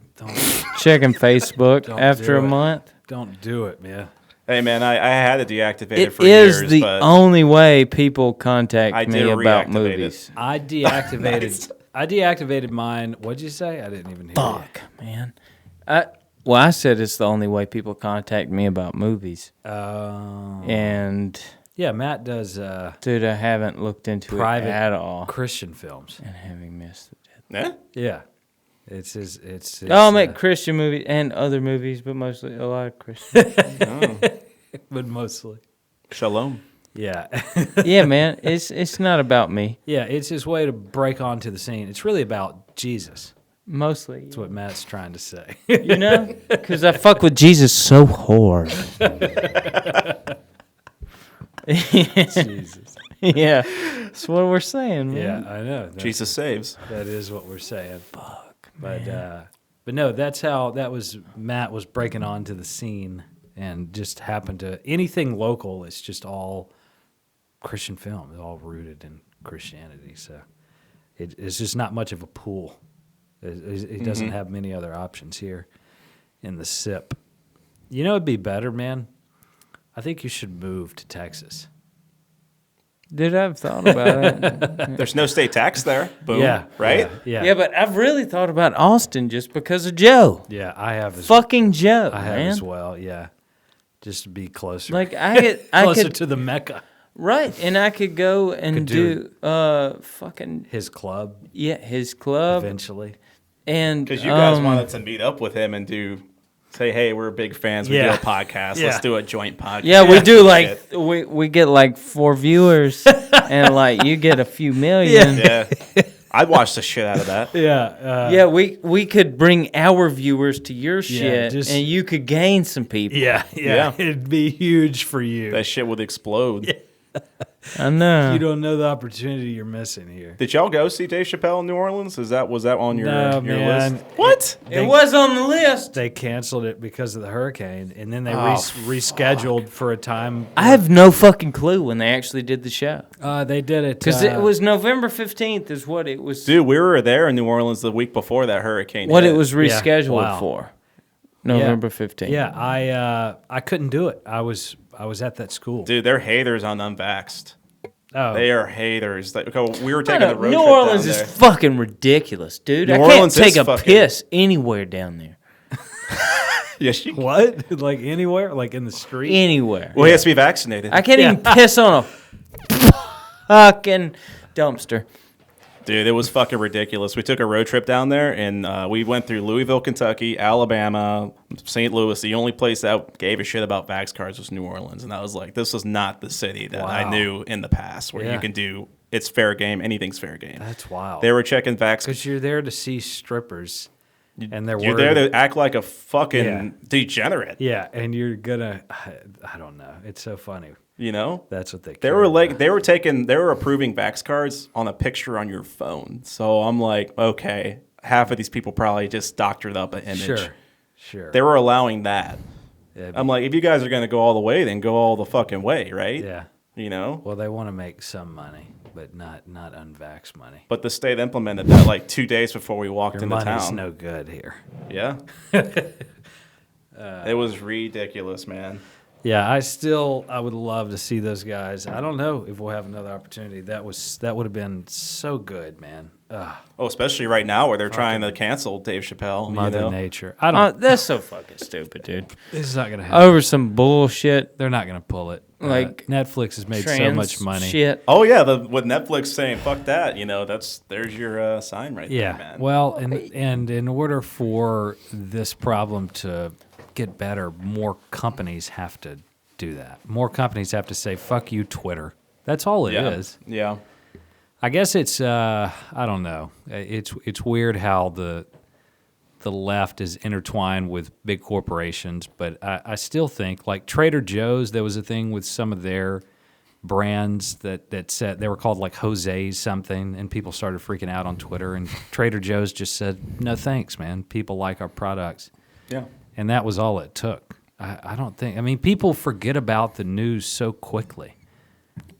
Checking Facebook Don't after do a it. month. Don't do it, man. Hey, man, I had it deactivated It for is years. the but only way people contact I me did about reactivate movies. it. I deactivated. I deactivated mine. What'd you say? I didn't even hear you. Fuck, man. I said it's the only way people contact me about movies. And Yeah, Matt does dude, I haven't looked into private it at all. Christian films. And having missed it. Yeah? Yeah, it's his. It's. I'll make Christian movies and other movies, but mostly a lot of Christian. but mostly. Shalom. Yeah, Yeah, man, it's not about me. yeah. It's his way to break onto the scene. It's really about Jesus. Mostly, That's what Matt's trying to say. you know, because I fuck with Jesus so hard. Jesus. Yeah, that's what we're saying, Yeah, man. I know. Jesus saves. That is what we're saying. Fuck. But no, that's how that was. Matt was breaking onto the scene and just happened to anything local. It's just all Christian film. It's all rooted in Christianity. So it's just not much of a pool. It doesn't have many other options here in the SIP. You know, it'd be better, man. I think you should move to Texas. Dude, I've thought about it. There's no state tax there. Boom. Yeah. Right? Yeah. Yeah, but I've really thought about Austin just because of Joe. Yeah, I have as Fucking Joe, I have man. as well. Yeah, just to be closer. Like I closer could to the Mecca. right, and I could go and Could do do fucking His club his club eventually. and Because you guys wanted to meet up with him and say, hey, we're big fans. We Yeah. do a podcast. Yeah. Let's do a joint podcast. yeah, we do Shit. like we get like 4 viewers and like you get a few million. Yeah. I'd watch the shit out of that. Yeah. Yeah, we could bring our viewers to your shit, just- and you could gain some people. Yeah. Yeah. It'd be huge for you. That shit would explode. I know. You don't know the opportunity you're missing here. Did y'all go see Dave Chappelle in New Orleans? Was that on your, No, your man. list? What? It was on the list. They canceled it because of the hurricane, and then they Oh, rescheduled for a time. I have no fucking clue when they actually did the show. They did it Because it was November 15th is what it was. Dude, we were there in New Orleans the week before that hurricane What hit. it was rescheduled Wow. for. November 15th. Yeah, I couldn't do it. I was at that school. Dude, they're haters on unvaxxed. Oh, They are haters. Like, okay, we were I taking know, the road New trip Orleans down is there. fucking ridiculous, dude. New I can't Orleans take is a fucking- piss anywhere down there. Yes, you. what? Like anywhere? Like in the street? Anywhere. Well, he has to be vaccinated. I can't even piss on a fucking dumpster. Dude, it was fucking ridiculous. We took a road trip down there, and we went through Louisville, Kentucky, Alabama, St. Louis. The only place that gave a shit about vax cards was New Orleans. And I was like, this was not the city that I Wow. knew in the past where Yeah. you can do, it's fair game, anything's fair game. That's wild. They were checking vax. Because you're there to see strippers, and they're You're worried. there to act like a fucking Yeah. degenerate, Yeah, and you're gonna. I don't know. It's so funny. you know? That's what they. They care were like, about. they were approving vax cards on a picture on your phone. So I'm like, okay, half of these people probably just doctored up an image. Sure. They were allowing that. Yeah, I'm like, if you guys are going to go all the way, then go all the fucking way, right? yeah. You know? Well, they want to make some money, but not unvax money. But the state implemented that like 2 days before we walked Your into money's town. no good here. Yeah. It was ridiculous, man. Yeah, I would love to see those guys. I don't know if we'll have another opportunity. That would have been so good, man. especially right now where they're trying to cancel Dave Chappelle. Mother Nature. I don't. That's so fucking stupid, dude. This is not gonna happen. Over some bullshit. They're not gonna pull it. Like, Netflix has made so Trans much money. Shit. Oh yeah, with Netflix saying "fuck that," there's your sign right Yeah. there, man. Well, and in order for this problem to get better, more companies have to do that. More companies have to say "fuck you, Twitter." That's all it is. Yeah. I guess it's I don't know. It's weird how the left is intertwined with big corporations, but I still think like Trader Joe's. There was a thing with some of their brands that said they were called like Jose's something, and people started freaking out on Twitter. And Trader Joe's just said, "No thanks, man. People like our products." Yeah. And that was all it took. I don't think. I mean, people forget about the news so quickly.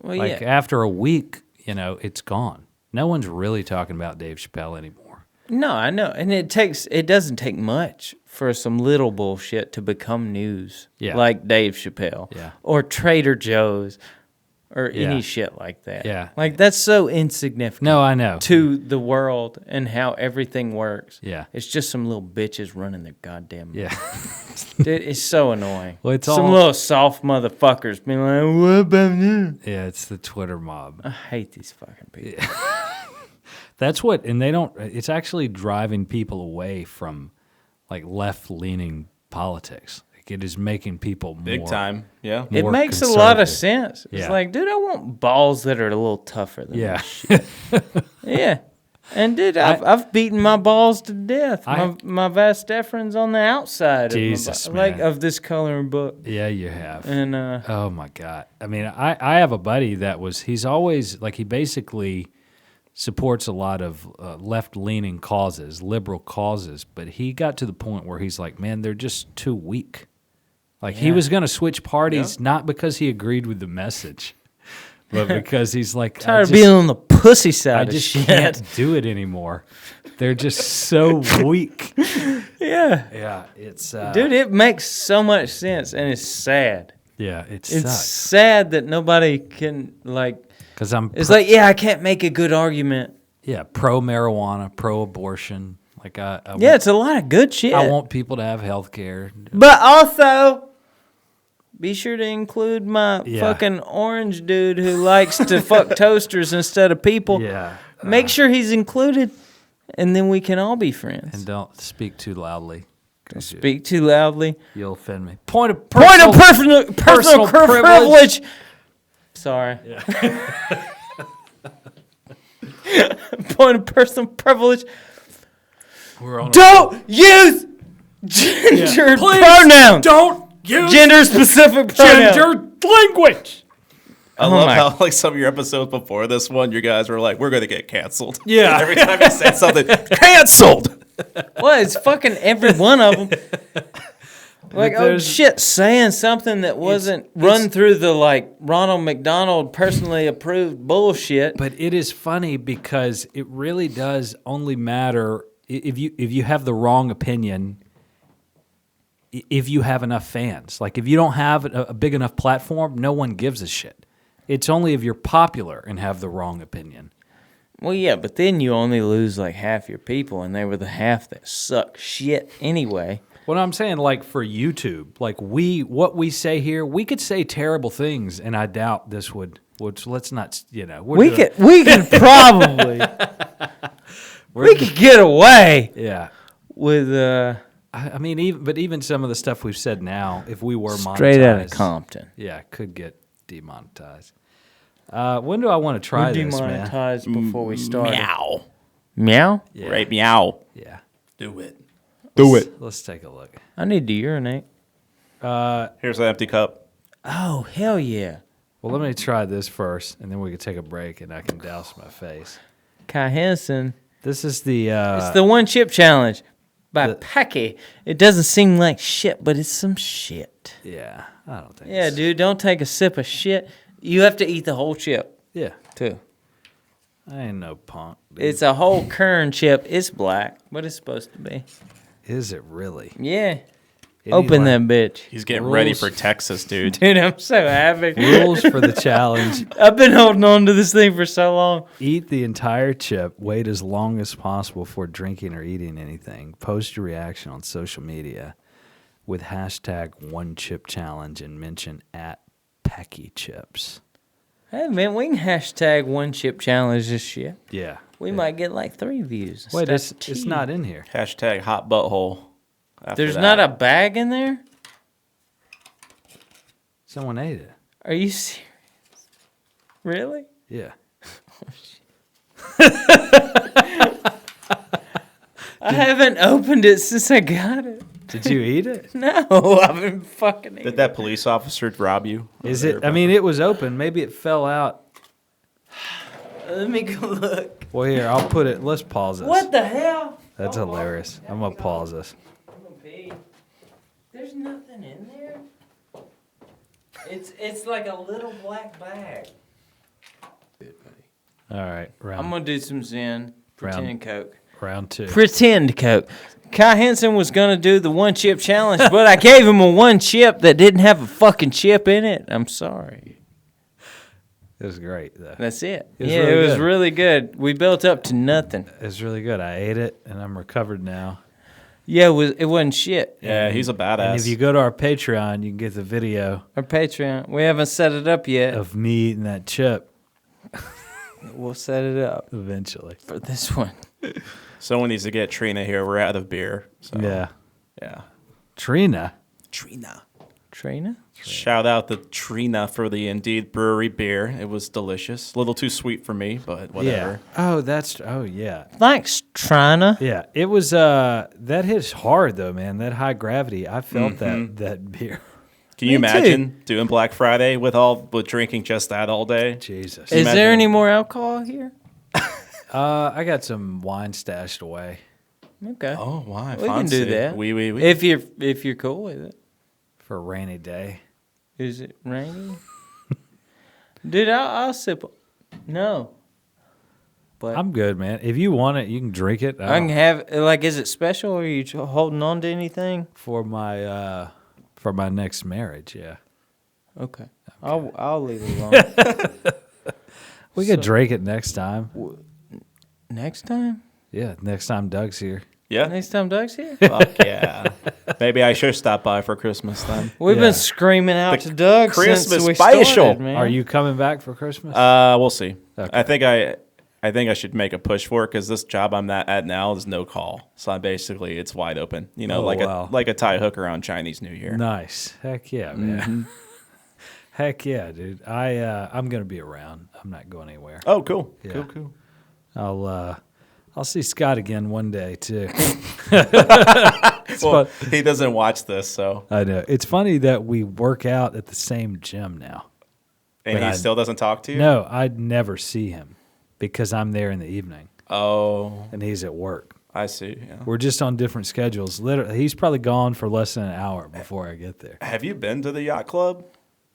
Well, Like after a week, it's gone. No one's really talking about Dave Chappelle anymore. No, I know. And it doesn't take much for some little bullshit to become news. Yeah. Like Dave Chappelle. Yeah. Or Trader Joe's. Or Yeah. any shit like that. Yeah. Like, that's so insignificant. No, I know. To the world and how everything works. Yeah. It's just some little bitches running their goddamn mouth. Yeah. Dude, it's so annoying. Well, it's some all- little soft motherfuckers being like, what about you? Yeah, it's the Twitter mob. I hate these fucking people. That's what, and they don't, it's actually driving people away from like left leaning politics. Like it is making people Big more, time. Yeah. It more makes a lot of conservative. sense. It's Yeah. like, dude, I want balls that are a little tougher than Yeah. this shit. Yeah. And dude, I've beaten my balls to death. My vas deferens on the outside Jesus, of my, like man. of this coloring book. Yeah, you have. And Oh my God. I mean, I have a buddy he's always like, he basically supports a lot of left-leaning causes, liberal causes, but he got to the point where he's like, man, they're just too weak. Like he was going to switch parties, not because he agreed with the message, but because he's like, tired of being on the pussy side I of just shit. can't do it anymore. They're just so weak. Yeah. Yeah, it's Dude, it makes so much sense and it's sad. yeah, it It's sucks sad that nobody can like because I'm it's like, yeah, I can't make a good argument. pro marijuana, pro abortion. Like Yeah, it's a lot of good shit. I want people to have health care. But also, be sure to include my Yeah. fucking orange dude who likes to fuck toasters instead of people. Yeah, Make sure he's included, and then we can all be friends. and don't speak too loudly. 'Cause Speak too loudly. you'll offend me. Point of Personal personal privilege. Sorry. Point of personal privilege. We're on Don't use gender Please pronouns. don't use Gender specific pronouns. gender language. I Oh love my- how like some of your episodes before this one, you guys were like, "We're going to get canceled." Yeah. Every time you say something, canceled. Well, it's fucking every one of them. Like, oh there's- shit, saying something that wasn't run through the like Ronald McDonald personally approved bullshit. But it is funny because it really does only matter if you have the wrong opinion. If you have enough fans, like if you don't have a big enough platform, no one gives a shit. It's only if you're popular and have the wrong opinion. Well, yeah, but then you only lose like half your people, and they were the half that suck shit anyway. What I'm saying, like for YouTube, like what we say here, we could say terrible things, and I doubt this would. Which let's not, We could probably we could get away yeah. with I mean, even some of the stuff we've said now, if we were straight out of monetized, Compton. yeah, could get demonetized. When do I want to try this, man? Demonetized before we started. Meow. Meow? Yeah. Right, meow. Yeah, Do it. let's take a look. I need to urinate. Here's an empty cup. Oh, hell yeah. Well, let me try this first, and then we can take a break, and I can douse my face. Kai Henson. This is the It's the one chip challenge by the- Packy. It doesn't seem like shit, but it's some shit. yeah. I don't think. Yeah, it's- dude, don't take a sip of shit. You have to eat the whole chip, Yeah, too. I ain't no punk. Dude. It's a whole kern chip. It's black, but it's supposed to be. Is it really? Yeah. Open that bitch. He's getting ready Rules. for Texas, dude. Dude, I'm so happy. Rules for the challenge. I've been holding on to this thing for so long. Eat the entire chip. Wait as long as possible before drinking or eating anything. Post your reaction on social media with hashtag #OneChipChallenge and mention @PeckyChips. Hey, man, we can hashtag one chip challenge this shit. Yeah. We might get like 3 views. Wait, instead it's of 2. not in here. Hashtag hot butthole. after There's that. not a bag in there? Someone ate it. Are you serious? Really? Yeah. I haven't opened it since I got it. Did you eat it? No, I've been fucking eating Did that police officer rob you? Is it? I mean, it was open. Maybe it fell out. Let me go look. Well, here, I'll put it. Let's pause this. What the hell? That's hilarious. I'm going to pause this. I'm gonna pee. There's nothing in there. It's like a little black bag. All right. I'm gonna do some Zen. Pretend Coke. Round 2. Pretend Coke. Kai Henson was gonna do the 1 chip challenge, but I gave him a 1 chip that didn't have a fucking chip in it. I'm sorry. It was great, though. That's it. It was Yeah, really it was good. really good. We built up to nothing. It was really good. I ate it, and I'm recovered now. Yeah, it wasn't shit. Yeah, he's a badass. And if you go to our Patreon, you can get the video Our Patreon. We haven't set it up yet. of me eating that chip We'll set it up eventually. for this one. Someone needs to get Trina here. We're out of beer. So, Yeah. Yeah. Trina. Trina. Trina? Shout out to Trina for the Indeed Brewery beer. It was delicious. A little too sweet for me, but whatever. Yeah. Oh, yeah. Thanks, Trina. Yeah. It was, that hits hard, though, man. That high gravity. I felt that beer. Can you Me too. imagine doing Black Friday with drinking just that all day? Jesus. Is Imagine- there any more alcohol here? I got some wine stashed away Okay. Oh, why? We can do that. Oui. If you're cool with it. for a rainy day. Is it rainy? Dude, I'll sip. No. But I'm good, man. If you want it, you can drink it. I can have, like, is it special? Or are you holding on to anything? For my next marriage, yeah. Okay. I'll leave it alone. We could drink it next time. Next time? Yeah, next time Doug's here. Yeah? Next time Doug's here? Fuck yeah. Maybe I should stop by for Christmas then. We've Yeah. been screaming out The to Doug Christmas since we special. started, man. Are you coming back for Christmas? We'll see. Okay. I think I should make a push for it because this job I'm at now is no call. So it's wide open. You know, Oh, wow. like a tie hooker on Chinese New Year. Nice. Heck yeah, man. Heck yeah, dude. I'm gonna be around. I'm not going anywhere. Oh, cool. Yeah. Cool. I'll see Scott again one day too. Well, he doesn't watch this, so I know. It's funny that we work out at the same gym now. and But he I- still doesn't talk to you. No, I'd never see him because I'm there in the evening Oh, and he's at work. I see. Yeah. We're just on different schedules. Literally, he's probably gone for less than an hour before I get there. Have you been to the yacht club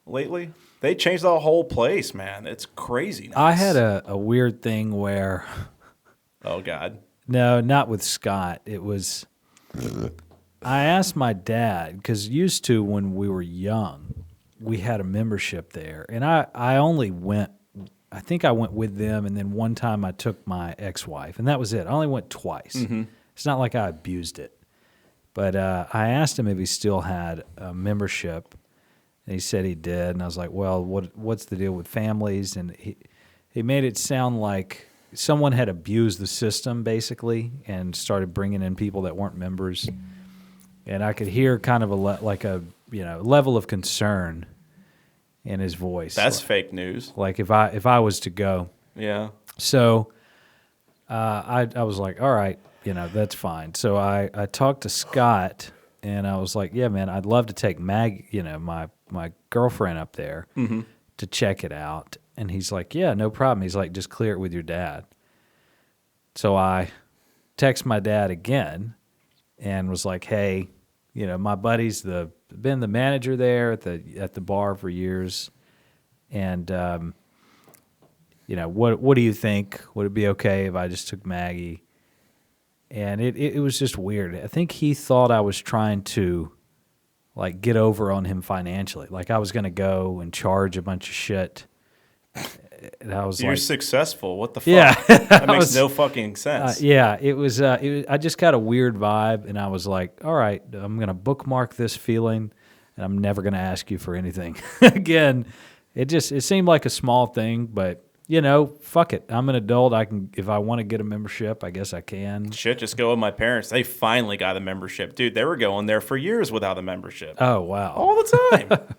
lately? They changed the whole place, man. It's crazy. Nice. I had a weird thing where, Oh God. no, not with Scott. It was, I asked my dad, because used to when we were young, we had a membership there. And I only went, I think I went with them. And then one time I took my ex-wife. And that was it. I only went twice. It's not like I abused it. But I asked him if he still had a membership. And he said he did. And I was like, well, what's the deal with families? And he made it sound like someone had abused the system, basically, and started bringing in people that weren't members. And I could hear kind of a level of concern in his voice. That's fake news. like if I was to go. Yeah. So I was like, all right, that's fine. So I talked to Scott, and I was like, yeah, man, I'd love to take my girlfriend up there to check it out. And he's like, yeah, no problem. He's like, just clear it with your dad. So I text my dad again and was like, hey, my buddy's been the manager there at the bar for years. And, what do you think? Would it be okay if I just took Maggie? And it was just weird. I think he thought I was trying to like get over on him financially. Like I was gonna go and charge a bunch of shit, and I was You're like, successful. What the fuck? yeah, That I makes was- no fucking sense. yeah, it was. I just got a weird vibe, and I was like, all right, I'm gonna bookmark this feeling, and I'm never gonna ask you for anything again. It seemed like a small thing, but you know, fuck it. I'm an adult. I can, if I want to get a membership, I guess I can. Shit, just go with my parents. They finally got a membership. Dude, they were going there for years without a membership. Oh wow, All the time.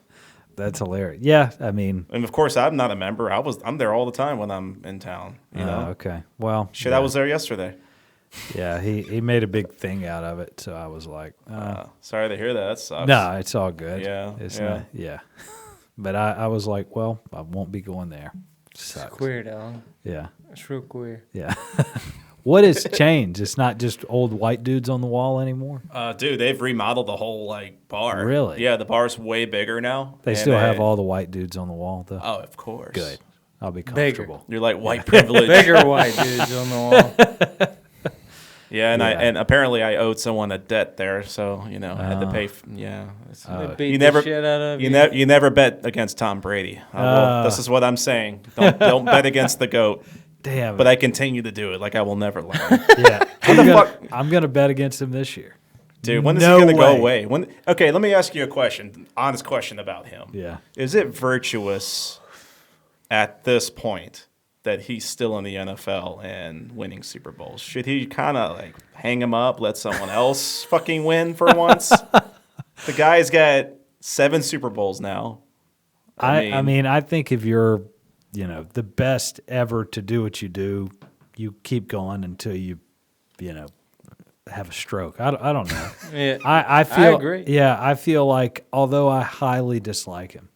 that's hilarious. Yeah, I mean, And of course, I'm not a member. I'm there all the time when I'm in town. You know, okay. Well, shit, yeah. I was there yesterday. Yeah, he made a big thing out of it, so I was like, Sorry to hear that. That sucks. no, it's all good. Yeah, it's yeah. not. Yeah, but I was like, well, I won't be going there. Sucks. Queer, dog. Yeah, It's real queer. yeah. What has changed? It's not just old white dudes on the wall anymore. Dude, they've remodeled the whole like bar. Really? Yeah, the bar's way bigger now. They And still have all the white dudes on the wall, though. Oh, of course. Good. I'll be Bigger. comfortable. You're like white privilege. Bigger white dudes on the wall. Yeah, and Yeah. and apparently I owed someone a debt there, so you know I had to pay. Yeah, They beat You the never- shit out of you. you never bet against Tom Brady. This is what I'm saying. Don't bet against the goat. Damn. But I continue to do it. Like I will never learn. yeah. fuck- I'm gonna bet against him this year. Dude, when is No he gonna go way. away? Okay, let me ask you a question. Honest question about him. Yeah. Is it virtuous at this point that he's still in the NFL and winning Super Bowls? Should he kind of like hang him up, let someone else fucking win for once? The guy's got 7 Super Bowls now. I mean, I think if you're, you know, the best ever to do what you do, you keep going until you know, have a stroke. I don't know. Yeah. I feel. agree. Yeah, I feel like although I highly dislike him,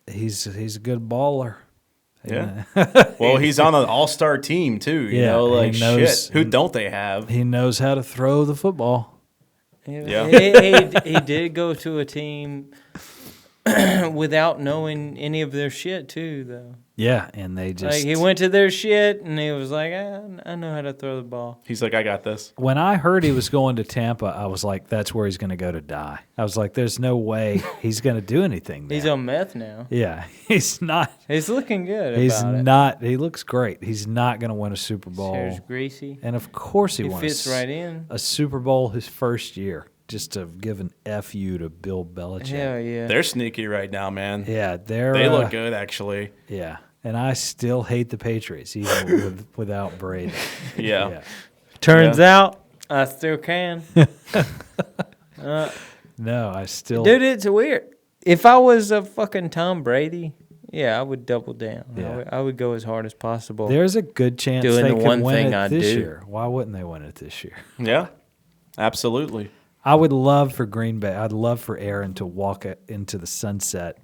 he's a good baller. Yeah. Well, he's on an all-star team too. You Yeah, know, like he knows- shit. Who don't they have? He knows how to throw the football. Yeah. He did go to a team without knowing any of their shit too, though. Yeah, and they just Like he went to their shit and he was like, I know how to throw the ball. He's like, I got this. When I heard he was going to Tampa, I was like, that's where he's going to go to die. I was like, there's no way he's going to do anything there. He's on meth now. Yeah, he's not. He's looking good. He's about not. He looks great. He's not going to win a Super His Bowl. hair's greasy. And of course he He won fits right in. a Super Bowl his first year, just to give an FU to Bill Belichick. Hell yeah. They're sneaky right now, man. Yeah, they're They look good, actually. Yeah, and I still hate the Patriots even without Brady. Yeah. Turns out I still can. No, I still. Dude, it's weird. If I was a fucking Tom Brady, yeah, I would double down. Yeah. I would go as hard as possible. There's a good chance Doing they the could one win thing it I this do. year. Why wouldn't they win it this year? Yeah. Absolutely. I would love for Green Bay. I'd love for Aaron to walk into the sunset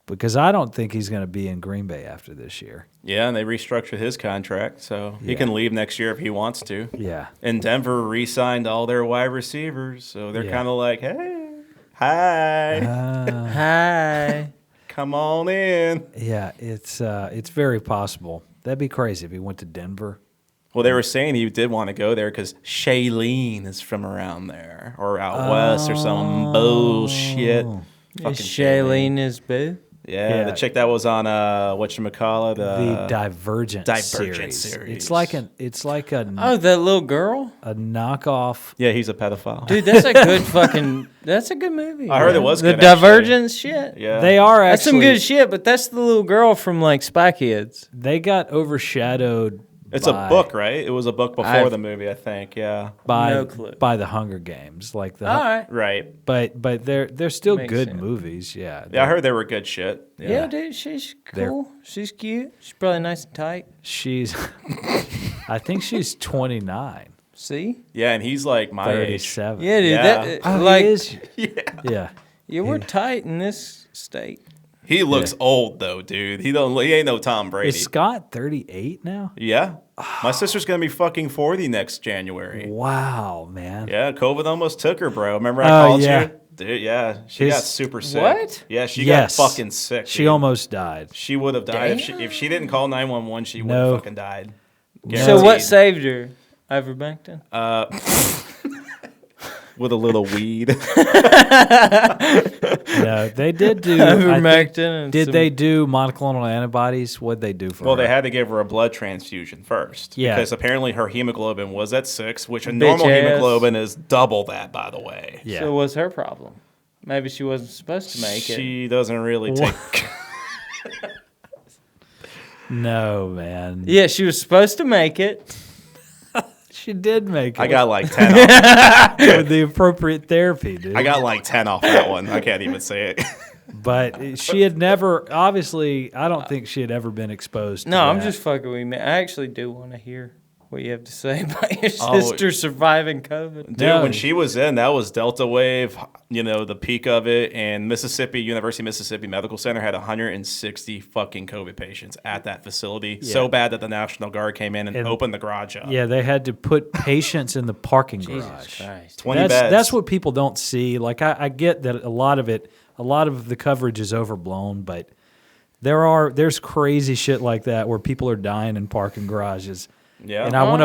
because I don't think he's going to be in Green Bay after this year. Yeah, and they restructured his contract, so he Yeah. can leave next year if he wants to. Yeah. And Denver re-signed all their wide receivers, so they're Yeah. kind of like, hey, hi, Hi. come on in. Yeah, it's very possible. That'd be crazy if he went to Denver. Well, they were saying he did want to go there because Shailene is from around there or out west or some bullshit. Fucking Is Shailene his boo? Yeah, Yeah. the chick that was on whatchamacallit, The Divergent, Divergent series. series. It's like a Oh, that little girl? a knockoff. Yeah, he's a pedophile. Dude, that's a good fucking, that's a good movie. I heard it man. was The good, actually. Divergence shit. Yeah. They are That's actually some good shit, but that's the little girl from like Spy Kids. They got overshadowed. It's by, a book, right? It was a book before I've- the movie, I think. Yeah. by No clue. by the Hunger Games, like the. All right. Right. But they're still Makes good sense. movies. Yeah. Yeah, I heard they were good shit. Yeah, dude, she's They're- cool. She's cute. She's probably nice and tight. She's. I think she's 29, See? Yeah, and he's like my age. 37. Yeah, dude. Yeah. That, Oh, like, he is. Yeah. Yeah. yeah, we're tight in this state. He looks old though, dude. He ain't no Tom Brady. Is Scott 38 now? Yeah. My sister's gonna be fucking 40 next January. Wow, man. Yeah, COVID almost took her, bro. Remember I Oh, called yeah. you? Dude, yeah. She His- got super sick. What? Yeah, she Yes. got fucking sick. She dude. almost died. She would have died if she didn't call 911. She would have No. fucking died. So what Guaranteed. saved her? Ivermectin? with a little weed. No, they did do. Ivermectin and Did some- they do monoclonal antibodies? What'd they do for Well, her? they had to give her a blood transfusion first. Yeah. Because apparently her hemoglobin was at 6, which a Bitch normal ass. hemoglobin is double that, by the way. Yeah. So what's her problem? Maybe she wasn't supposed to make it. She doesn't really take. No, man. Yeah, she was supposed to make it. She did make it. I got like 10 off. with the appropriate therapy, dude. I got like 10 off that one. I can't even say it. But she had never, obviously, I don't think she had ever been exposed to No, I'm that. just fucking with you, man. I actually do want to hear what you have to say about your Oh. sister surviving COVID. Dude, No. when she was in, that was Delta wave, the peak of it. And University of Mississippi Medical Center had 160 fucking COVID patients at that facility. So bad that the National Guard came in and opened the garage up. Yeah, they had to put patients in the parking Jesus garage. Christ. 20 beds. That's what people don't see. Like I get that a lot of the coverage is overblown, but there's crazy shit like that where people are dying in parking garages. Yeah. And I want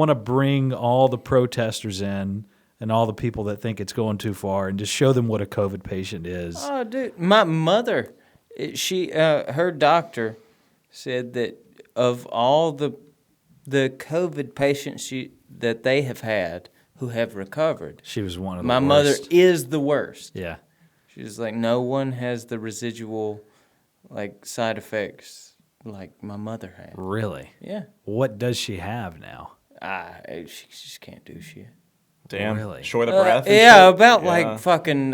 to bring all the protesters in and all the people that think it's going too far and just show them what a COVID patient is. Oh, dude, my mother, her doctor said that of all the COVID patients that they have had who have recovered, She was one of the my worst. mother is the worst. Yeah. She's like, no one has the residual, like, side effects like my mother had. Really? Yeah. What does she have now? She just can't do shit. Damn. Really? Short of breath. and Yeah, shit? about Yeah. like fucking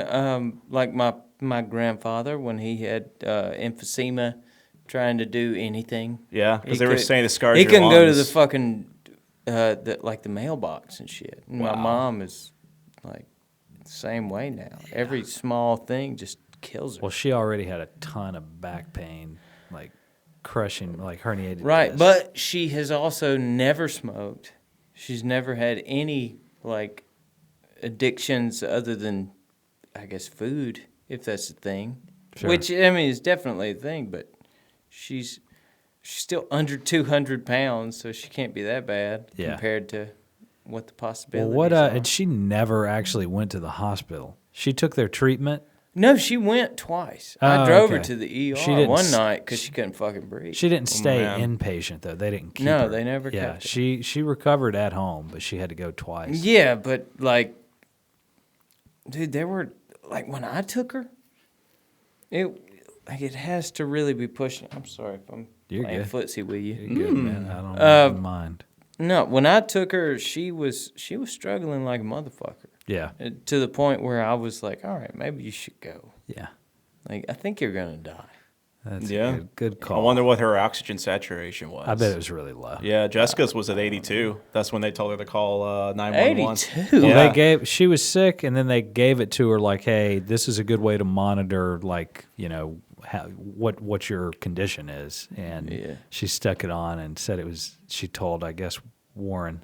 like my grandfather when he had emphysema, trying to do anything. Yeah, because He they were could- saying it scars He your couldn't go to the lungs. fucking the mailbox and shit. And my Wow. mom is like the same way now. Every small thing just kills her. Well, she already had a ton of back pain, like crushing, like herniated Right, disc. but she has also never smoked. She's never had any like addictions other than, I guess, food, if that's a thing. Sure. Which I mean is definitely a thing, but she's still under 200 pounds, so she can't be that bad Yeah. compared to what the Well, possibilities are. and she never actually went to the hospital. She took their treatment. No, she went twice. Oh, I drove her okay. to the ER She didn't one s- night because she couldn't fucking breathe. She didn't stay man. inpatient though. They didn't keep No, her. they never Yeah, kept her. she recovered at home, but she had to go twice. Yeah, but like, dude, there were like when I took her, it has to really be pushing. I'm sorry if I'm You're playing good. footsie with you. You're good, man. I don't mind. No, when I took her, she was struggling like a motherfucker Yeah, to the point where I was like, all right, maybe you should go. yeah. Like, I think you're gonna die. That's Yeah. a good I call. wonder what her oxygen saturation was. I bet it was really low. Yeah, Jessica's was at 82. That's when they told her to call 911. 82. Well, Yeah. she was sick, and then they gave it to her like, "Hey, this is a good way to monitor, like, what your condition is." And Yeah. she stuck it on and said it was. She told, I guess, Warren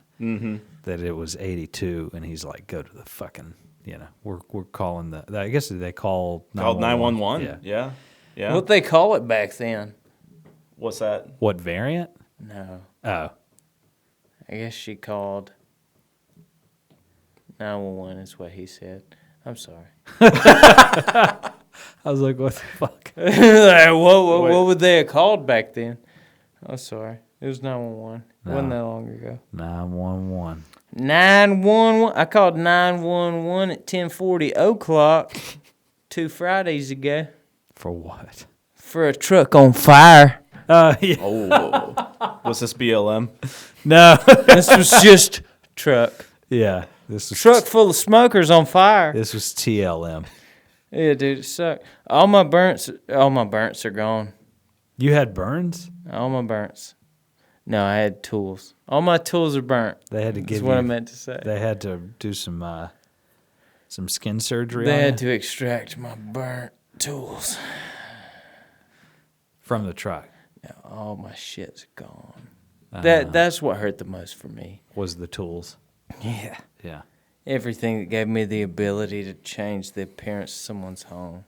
that it was 82, and he's like, "Go to the fucking, we're calling the. I guess they called Called 911. Yeah. Yeah. Yeah. What they call it back then? What's that? What variant? No, Oh, I guess she called 911 is what he said. I'm sorry. I was like, what the fuck? Like, what Wait. would they have called back then? I'm sorry. It was 911. It wasn't No. that long ago. 911. 911. I called 911 at 10:40 o'clock 2 Fridays ago For what? for a truck on fire. Yeah. Oh. Was this BLM? No. This was just truck. Yeah. This was Truck full of smokers on fire. This was TLM. Yeah, dude, it sucked. All my burns are gone. You had burns? All my burns. No, I had tools. All my tools are burnt. They had to That's give what you. I meant to say. They had to do some skin surgery. They on had you to extract my burnt tools. from the truck. Now all my shit's gone. Uh, That's what hurt the most for me. was the tools. Yeah. Yeah. Everything that gave me the ability to change the appearance of someone's home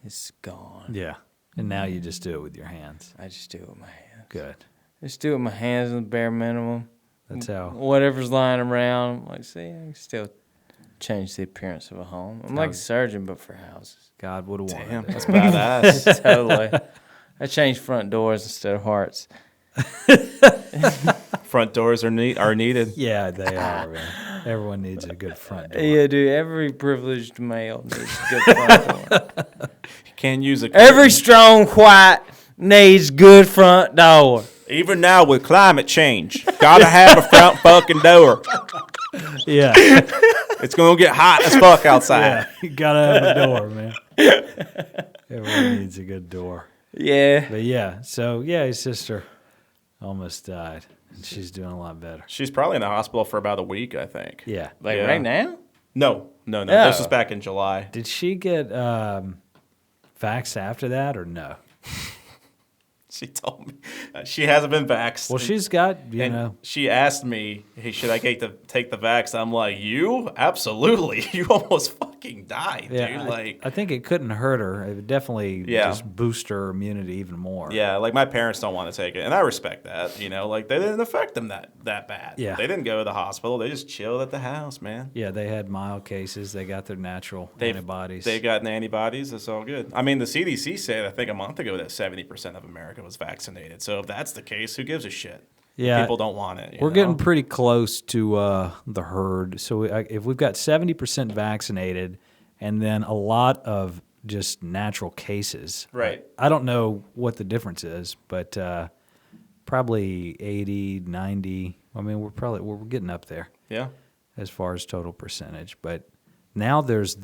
is gone. Yeah. And now you just do it with your hands. I just do it with my hands. Good. Just do it with my hands, the bare minimum. That's how. Whatever's lying around, I'm like, see, I can still change the appearance of a home. I'm like a surgeon, but for houses. God would have Damn, wanted it. that's badass. Totally. I changed front doors instead of hearts. Front doors are needed. Yeah, they are, man. Everyone needs a good front door. Yeah, dude. Every privileged male needs a good front door. You can't use a Every strong white needs good front door. even now with climate change. Gotta have a front fucking door. Yeah. It's gonna get hot as fuck outside. Yeah. You gotta have a door, man. Everyone needs a good door. Yeah. But yeah, so yeah, his sister almost died. And she's doing a lot better. She's probably in the hospital for about a week, I think. Yeah. Like Yeah. right now? No. Oh. This was back in July. Did she get vaxxed after that or no? She told me she hasn't been vaxxed. Well, she's got, you know. She asked me, "Hey, should I take the vax?" I'm like, "You absolutely! You almost fucking died, Yeah, dude." I think it couldn't hurt her. It would definitely Yeah. just boost her immunity even more. Yeah, like my parents don't want to take it, and I respect that. You know, like they didn't affect them that bad. Yeah. They didn't go to the hospital. They just chilled at the house, man. Yeah, they had mild cases. They got their natural antibodies. They got the antibodies. It's all good. I mean, the CDC said I think a month ago that 70% of America was vaccinated. So if that's the case, who gives a shit? Yeah. People don't want it. We're getting pretty close to the herd. So if we've got 70% vaccinated and then a lot of just natural cases. Right. I don't know what the difference is, but probably 80, 90. I mean, we're getting up there Yeah. as far as total percentage. But now there's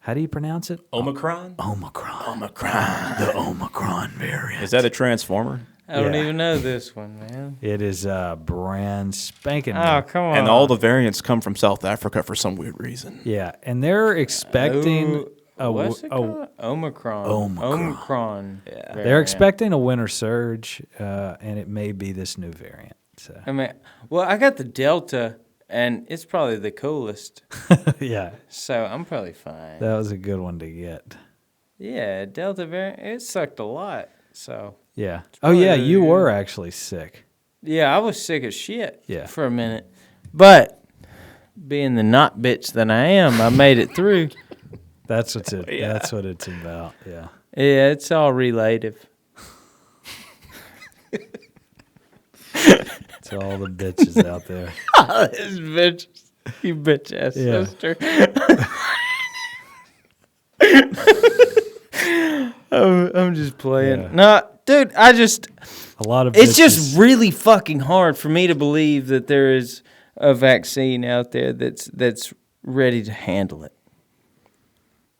how do you pronounce it? Omicron? Omicron. The Omicron variant. Is that a transformer? I don't Yeah. even know this one, man. It is brand spanking new. Oh, come on. And all the variants come from South Africa for some weird reason. Yeah, and they're expecting What's it called? Omicron. Omicron. Yeah. they're expecting a winter surge, and it may be this new variant. So I mean, well, I got the Delta, and it's probably the coolest, yeah, so I'm probably fine. that was a good one to get. Yeah, Delta variant, it sucked a lot, so. Yeah. Oh yeah, probably you good. were actually sick. Yeah, I was sick as shit Yeah. for a minute. But being the not bitch that I am, I made it through. That's what's it. Yeah. That's what it's about. Yeah. Yeah, it's all relative. It's all the bitches out there. This bitch, you bitch ass Yeah. sister. I'm just playing. Yeah. No, dude, A lot of it's bitches. just really fucking hard for me to believe that there is a vaccine out there that's ready to handle it.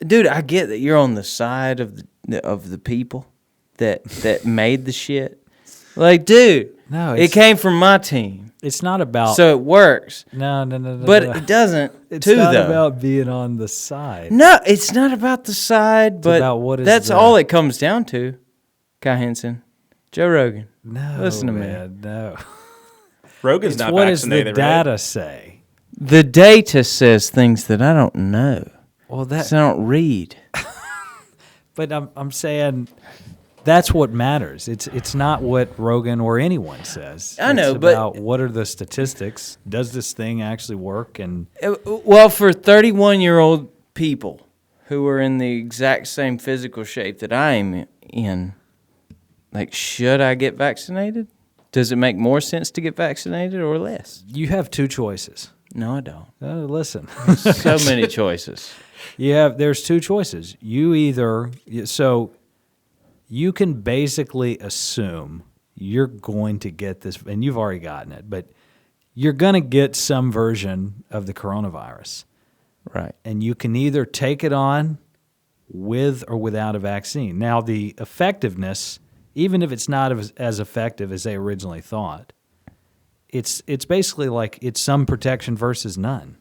Dude, I get that you're on the side of the people that made the shit. Like, dude, No, it came from my team, It's not about. so it works. No. But no. it doesn't. It's too, not though. about being on the side. No, it's not about the side, but about what is that's the- all it comes down to. Kai Henson, Joe Rogan. No, Listen to me. man, No. Rogan's It's not what does the vaccinated, data right? say? The data says things that I don't know. Well, So I don't read. But I'm saying that's what matters. It's not what Rogan or anyone says. I know, it's but- about what are the statistics? Does this thing actually work? And Well, for 31-year-old people who are in the exact same physical shape that I am in, like, should I get vaccinated? Does it make more sense to get vaccinated or less? you have two choices. No, I don't. Listen, So many choices. there's two choices. So you can basically assume you're going to get this, and you've already gotten it, but you're going to get some version of the coronavirus. Right. And you can either take it on with or without a vaccine. Now, the effectiveness, even if it's not as effective as they originally thought, it's basically like it's some protection versus none.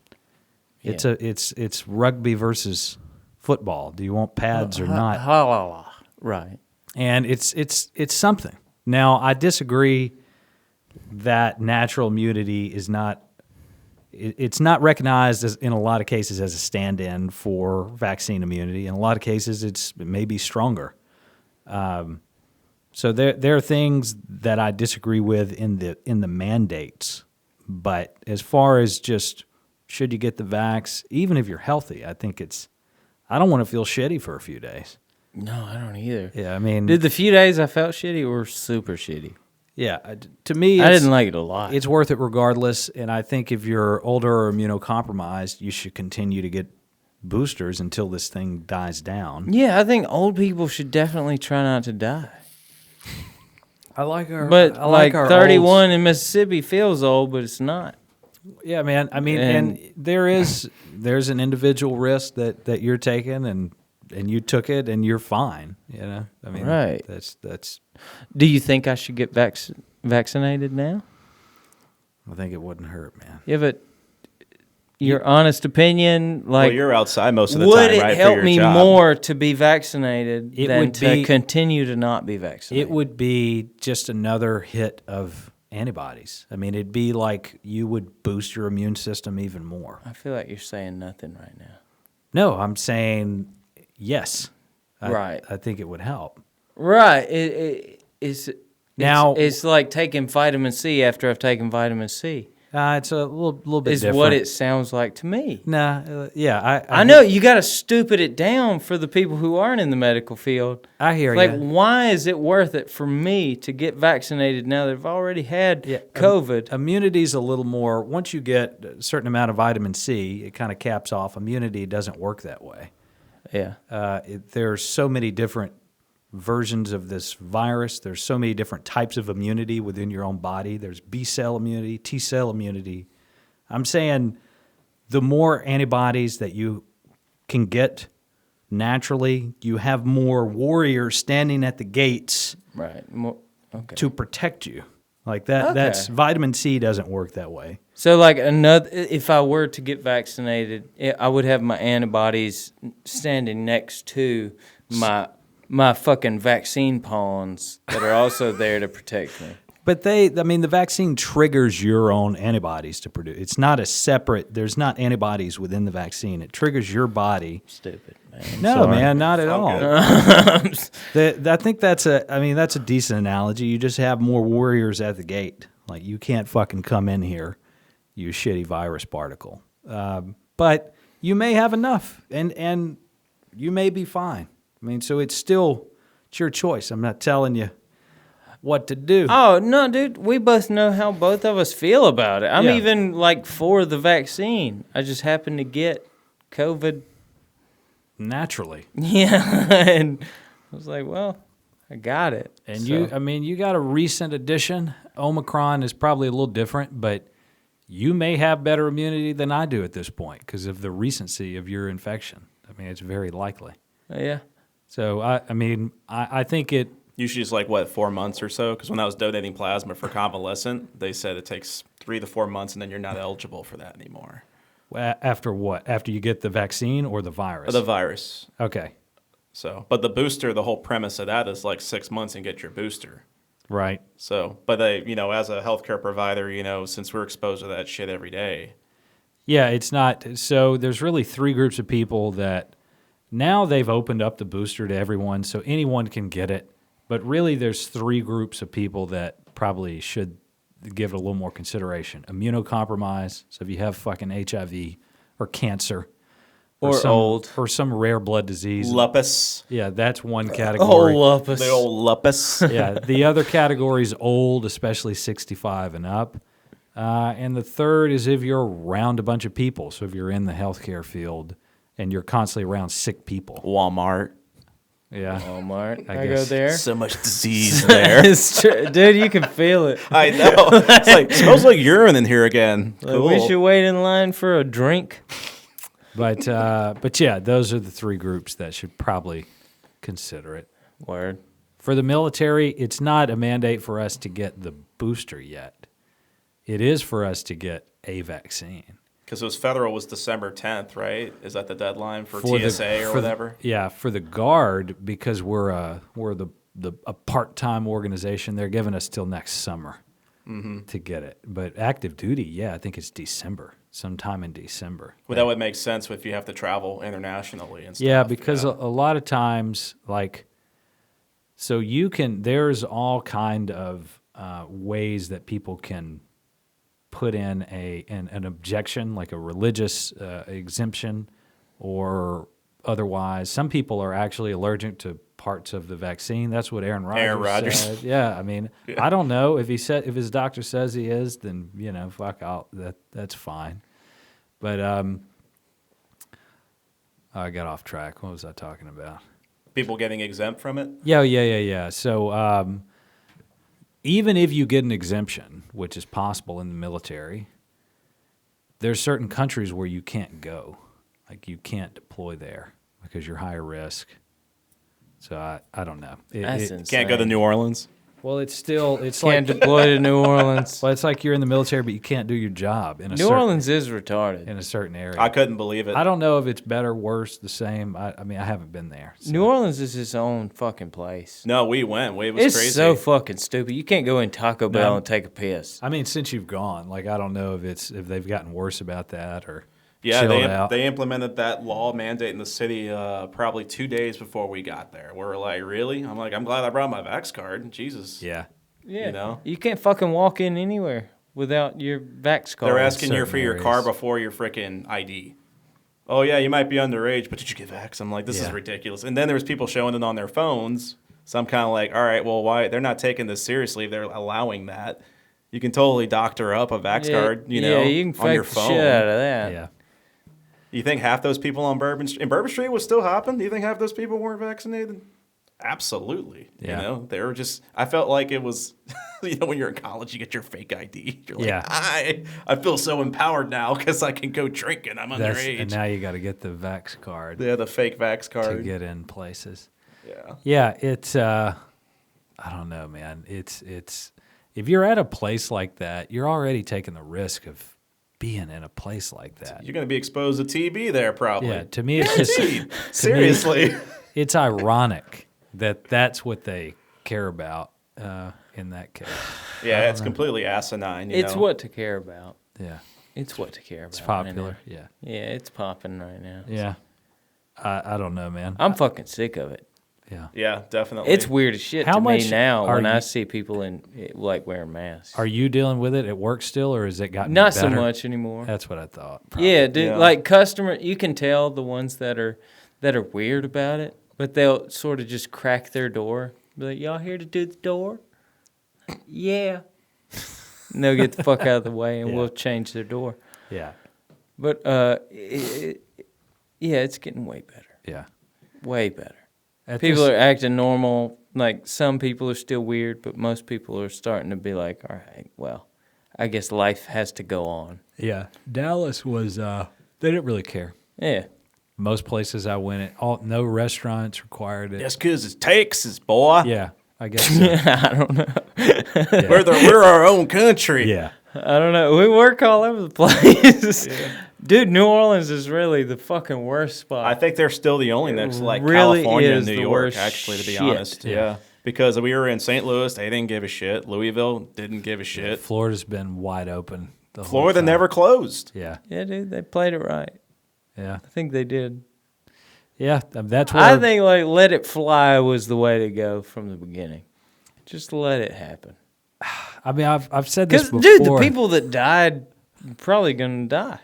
It's Yeah. it's rugby versus football. Do you want pads or not? Right. And it's something. Now, I disagree that natural immunity is not. It's not recognized as, in a lot of cases, as a stand-in for vaccine immunity. In a lot of cases, it may be stronger. So there are things that I disagree with in the mandates. But as far as just should you get the vax, even if you're healthy. I think I don't want to feel shitty for a few days. No, I don't either. Yeah, I mean, Did the few days I felt shitty were super shitty. yeah, to me, I didn't like it a lot. It's worth it regardless. And I think if you're older or immunocompromised, you should continue to get boosters until this thing dies down. Yeah, I think old people should definitely try not to die. I like our, But I like our 31 in Mississippi feels old, but it's not. Yeah, man. I mean, and there's an individual risk that you're taking, and you took it, and you're fine. You know, I mean, Right. That's. Do you think I should get vaccinated now? I think it wouldn't hurt, man. Yeah, but your honest opinion, like, Well, you're outside most of the would time, it right? help for your me job. more to be vaccinated It than would to be- continue to not be vaccinated? It would be just another hit of antibodies. I mean, it'd be like you would boost your immune system even more. I feel like you're saying nothing right now. No, I'm saying yes. Right. I think it would help. Right. Now- it's like taking vitamin C after I've taken vitamin C. It's a little bit Is different. what it sounds like to me. Nah, yeah, I know you got to stupid it down for the people who aren't in the medical field. I hear Like, you. why is it worth it for me to get vaccinated now that I've already had COVID? Immunity's a little more. Once you get a certain amount of vitamin C, it kind of caps off. Immunity doesn't work that way. Yeah. There's so many different versions of this virus. There's so many different types of immunity within your own body. There's B-cell immunity, T-cell immunity. I'm saying the more antibodies that you can get naturally, you have more warriors standing at the gates Right. Okay. to protect you. Like that. Okay. That's vitamin C doesn't work that way. So, like, if I were to get vaccinated, I would have my antibodies standing next to my fucking vaccine pawns that are also there to protect me. But the vaccine triggers your own antibodies to produce. It's not a separate, there's not antibodies within the vaccine. It triggers your body. Stupid, man. No, Sorry. man, not at all all. I think that's a decent analogy. You just have more warriors at the gate. Like, you can't fucking come in here, you shitty virus particle. But you may have enough, and you may be fine. I mean, so it's your choice. I'm not telling you what to do. Oh, no, dude. We both know how both of us feel about it. I'm Yeah. even, like, for the vaccine. I just happened to get COVID. Naturally. Yeah. And I was like, well, I got it. And So- you got a recent addition. Omicron is probably a little different, but you may have better immunity than I do at this point because of the recency of your infection. I mean, it's very likely. Yeah. So, I think it, Usually it's like, 4 months or so? Because when I was donating plasma for convalescent, they said it takes 3 to 4 months and then you're not eligible for that anymore. after what? After you get the vaccine or the virus? The virus. Okay, So, but the booster, the whole premise of that is like 6 months and get your booster. right. So, but they, as a healthcare provider, since we're exposed to that shit every day, Yeah, it's not. So there's really three groups of people that now they've opened up the booster to everyone, so anyone can get it. But really, there's three groups of people that probably should give it a little more consideration. Immunocompromised, so if you have fucking HIV or cancer Or old. or some rare blood disease. lupus, Yeah, that's one Oh, category. lupus. the old lupus. Yeah, the other category is old, especially 65 and up. And the third is if you're around a bunch of people. So if you're in the healthcare field and you're constantly around sick people. Walmart. Yeah. Walmart. I I go guess. there. So much disease there. It's true. Dude, you can feel it. I know. It's like, it smells like urine in here again. Like, we should wait in line for a drink. But yeah, those are the three groups that should probably consider it. Word. For the military, it's not a mandate for us to get the booster yet. It is for us to get a vaccine. Because it was federal was December 10th, right? Is that the deadline for For the- TSA or for the- whatever? Yeah, for the Guard, because we're a part-time organization, they're giving us till next summer to get it. But active duty, yeah, I think it's December, sometime in December. Well, that would make sense if you have to travel internationally and stuff. Yeah, because a lot of times, like, so there's all kind of ways that people can put in an objection, like a religious exemption, or otherwise. Some people are actually allergic to parts of the vaccine. That's what Aaron Rodgers said. Yeah, I mean, I don't know if his doctor says he is, then fuck out. That's fine. But I got off track. What was I talking about? People getting exempt from it? Yeah. So even if you get an exemption, which is possible in the military, there's certain countries where you can't go. Like you can't deploy there because you're higher risk. So I don't know. That's insane. Can't go to New Orleans? Well, it's like Can't deploy to New Orleans. well, it's like you're in the military, but you can't do your job in New Orleans is retarded. in a certain area. I couldn't believe it. I don't know if it's better, worse, the same. I mean, I haven't been there. So. New Orleans is its own fucking place. No, we went. It was It's crazy. so fucking stupid. You can't go in Taco Bell and take a piss. I mean, since you've gone, like I don't know if they've gotten worse about that or Yeah, chilled out. they implemented that law mandate in the city probably 2 days before we got there. We're like, really? I'm like, I'm glad I brought my Vax card. Jesus. Yeah. Yeah, You know? you can't fucking walk in anywhere without your Vax card. They're asking you certain for your areas. car before your freaking ID. Oh, yeah, you might be underage, but did you get Vax? I'm like, this is Yeah. ridiculous. And then there was people showing it on their phones. So I'm kind of like, all right, well, why? They're not taking this seriously. They're allowing that. You can totally doctor up a Vax card, yeah, you can on fake your the phone. shit out of that. Yeah. You think half those people on Bourbon Street was still hopping? Do you think half those people weren't vaccinated? Absolutely. Yeah. They were just, I felt like it was, when you're in college, you get your fake ID. You're like, Yeah. I feel so empowered now because I can go drinking. I'm underage. And now you got to get the Vax card Yeah, the fake Vax to card. get in places. Yeah. Yeah, it's I don't know, man. It's if you're at a place like that, you're already taking the risk of being in a place like that. You're going to be exposed to TB there probably. Yeah, to me it's just Guaranteed. Seriously. it's ironic that that's what they care about in that case. Yeah, it's completely asinine. It's what to care about. Yeah, It's what to care about. it's right popular. now. Yeah, Yeah, it's popping right now. yeah. I don't know, man. I'm fucking sick of it. Yeah. Yeah, definitely. It's weird as shit How to much me now are when I you- see people like wearing masks. Are you dealing with it at work still, or is it gotten Not so better? much anymore. That's what I thought. probably. Yeah, dude. Yeah. Like customer, you can tell the ones that are weird about it, but they'll sort of just crack their door. Be like, "Y'all here to do the door?" Yeah. And they'll get the fuck out of the way, and Yeah. we'll change their door. Yeah. But yeah, it's getting way better. Yeah. Way better. At People this- are acting normal. Like some people are still weird, but most people are starting to be like, "All right, well, I guess life has to go on." Yeah. Dallas was. They didn't really care. Yeah. Most places I went at, no restaurants required it. Just because it's Texas, boy. Yeah, I guess. So. I don't know. We're our own country. Yeah. I don't know. We work all over the place. Dude, New Orleans is really the fucking worst spot. I think they're still the only next to like Really California is and New the York, worst actually, to be shit. honest. Yeah. Yeah. Because we were in St. Louis, they didn't give a shit. Louisville didn't give a shit. Florida's been wide open. The whole Florida time. never closed. Yeah. Yeah, dude, they played it right. Yeah. I think they did. Yeah. That's where I think like let it fly was the way to go from the beginning. Just let it happen. I mean, I've said this Because, before. dude, the people that died are probably going to die.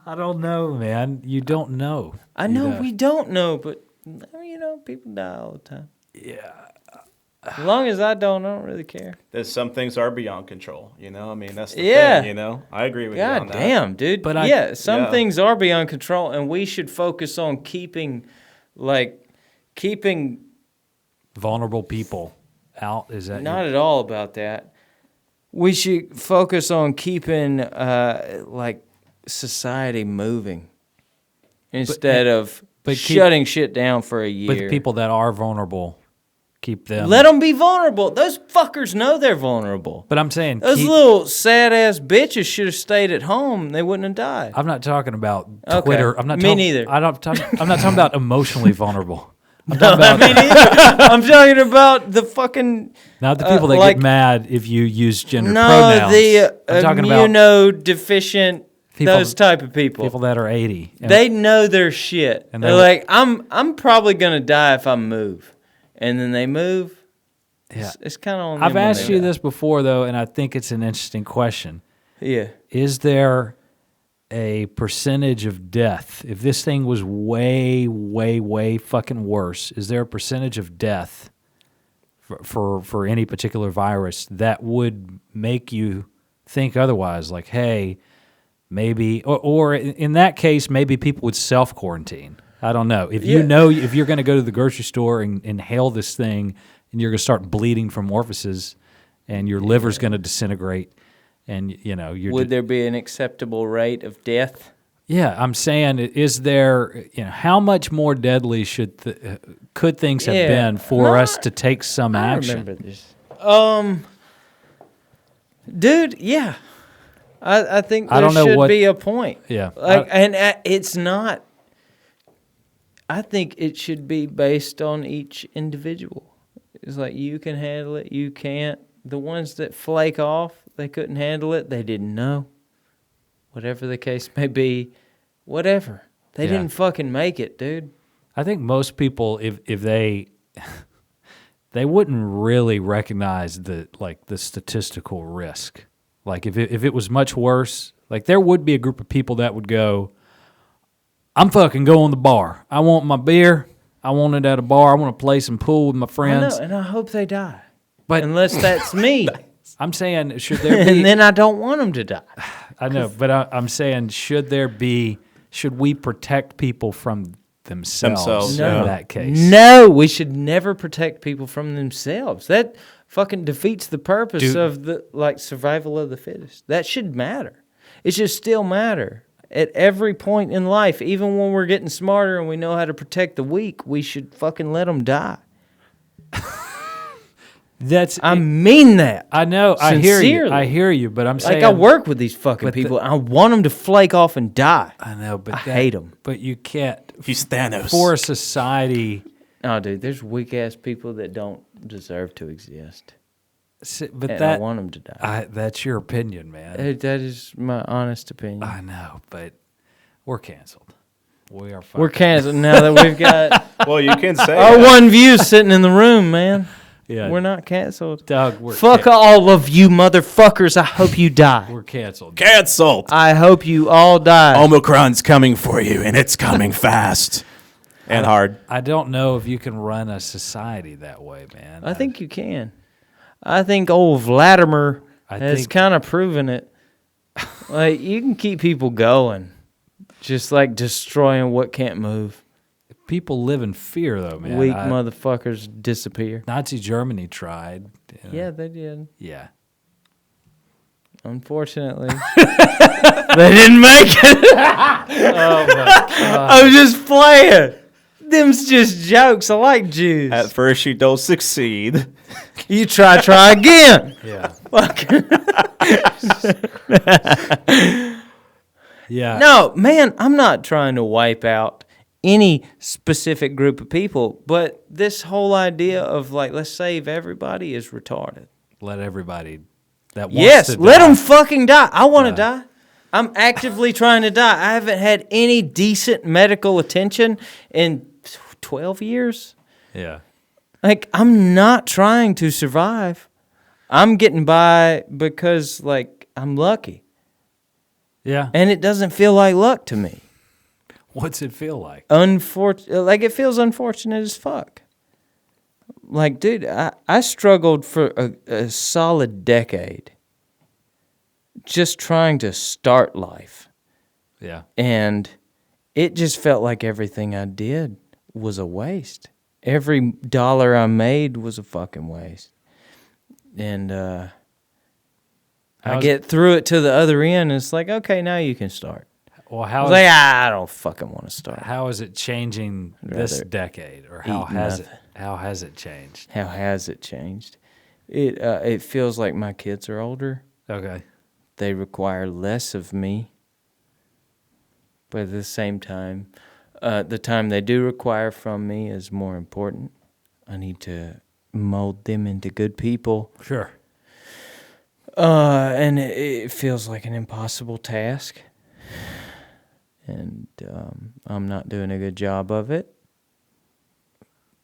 I don't know, man. You don't know. I know we don't know, but, people die all the time. Yeah. As long as I don't really care. There's some things are beyond control, I mean, that's the Yeah. thing, I agree with you on God that. damn, dude. But But some Yeah. things are beyond control, and we should focus on keeping Vulnerable people out. Is that not at all about that. We should focus on keeping society moving instead of but shutting shit down for a year. But people that are vulnerable, keep them. Let them be vulnerable. Those fuckers know they're vulnerable. But I'm saying Those little sad ass bitches should have stayed at home. They wouldn't have died. I'm not talking about Okay. Twitter. I'm not. Me neither. I'm not talking about emotionally vulnerable. I'm talking about I'm talking about the fucking not the people that like- get mad if you use gender no, pronouns. the I'm talking about immunodeficient, People- those type of people. people that are 80. And They know their shit. And They're they- like, I'm probably gonna die if I move, and then they move, Yeah. It's kind of on I've them when asked they you die. this before, though, and I think it's an interesting question. Yeah. Is there a percentage of death? If this thing was way, way, way fucking worse, is there a percentage of death for any particular virus that would make you think otherwise? Like, hey, maybe, or in that case, maybe people would self-quarantine. I don't know. If you know if you're going to go to the grocery store and inhale this thing and you're going to start bleeding from orifices and your liver's going to disintegrate and, you know, Would there be an acceptable rate of death? Yeah, I'm saying, is there, you know, how much more deadly could things have been for us to take some action? I remember this. Dude, yeah. I think there should be a point. Yeah. It's not. I think it should be based on each individual. It's like you can handle it, you can't. The ones that flake off, they couldn't handle it, they didn't know. Whatever the case may be, whatever. They didn't fucking make it, dude. I think most people, if they they wouldn't really recognize the statistical risk. Like if it was much worse, like there would be a group of people that would go, I'm fucking going to the bar. I want my beer. I want it at a bar. I want to play some pool with my friends. I know, and I hope they die. But unless that's me. I'm saying, should there be... and then I don't want them to die. I know, but I'm saying, should we protect people from themselves in that case? No, we should never protect people from themselves. That fucking defeats the purpose of the survival of the fittest. That should matter. It should still matter. At every point in life, even when we're getting smarter and we know how to protect the weak, we should fucking let them die. I mean that. I know. Sincerely. I hear you, but I'm saying... I work with these fucking people. I want them to flake off and die. I know, but I hate them. But you can't... He's Thanos. For a society... Oh, dude, there's weak-ass people that don't deserve to exist. But I want them to die. That's your opinion, man. That is my honest opinion. I know, but we're canceled. We're canceled now that we've got... Well, you can say our one view sitting in the room, man. Yeah. We're not canceled. Doug, fuck all of you motherfuckers. I hope you die. We're canceled. Canceled. I hope you all die. Omicron's coming for you, and it's coming fast and hard. I don't know if you can run a society that way, man. I think you can. I think old Vladimir has kind of proven it. Like, you can keep people going, just like destroying what can't move. People live in fear, though, man. Weak motherfuckers disappear. Nazi Germany tried. You know. Yeah, they did. Yeah. Unfortunately, they didn't make it. Oh, my God. I'm just playing. Them's just jokes. I like Jews. At first, you don't succeed. You try again. Yeah. Yeah. No, man, I'm not trying to wipe out any specific group of people, but this whole idea of let's save everybody is retarded. Let everybody that wants to die. Let them fucking die. I want to die. I'm actively trying to die. I haven't had any decent medical attention in 12 years. Yeah. I'm not trying to survive. I'm getting by because I'm lucky. Yeah. And it doesn't feel like luck to me. What's it feel like? It feels unfortunate as fuck. Dude, I struggled for a solid decade just trying to start life. Yeah. And it just felt like everything I did was a waste. Every dollar I made was a fucking waste. And I get through it to the other end, and it's like, okay, now you can start. Well, I don't fucking want to start. How is it changing this decade, or how has it changed? How has it changed? It feels like my kids are older. Okay. They require less of me, but at the same time, the time they do require from me is more important. I need to mold them into good people. Sure. And it feels like an impossible task. And I'm not doing a good job of it.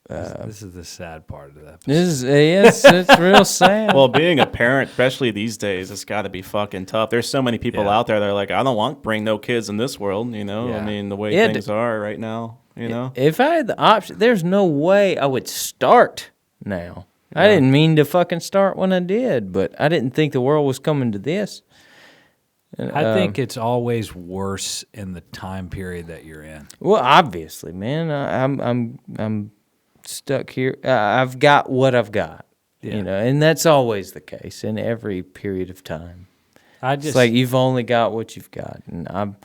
This is the sad part of that. It's real sad. Well, being a parent, especially these days, it's got to be fucking tough. There's so many people out there that are like, I don't want to bring no kids in this world, you know? Yeah. I mean, the way Yeah, things are right now, you know? If I had the option, there's no way I would start now. I didn't mean to fucking start when I did, but I didn't think the world was coming to this. And, I think it's always worse in the time period that you're in. well, obviously, man, I'm stuck here. I've got what I've got, Yeah. and that's always the case in every period of time. It's It's like you've only got what you've got, and I'm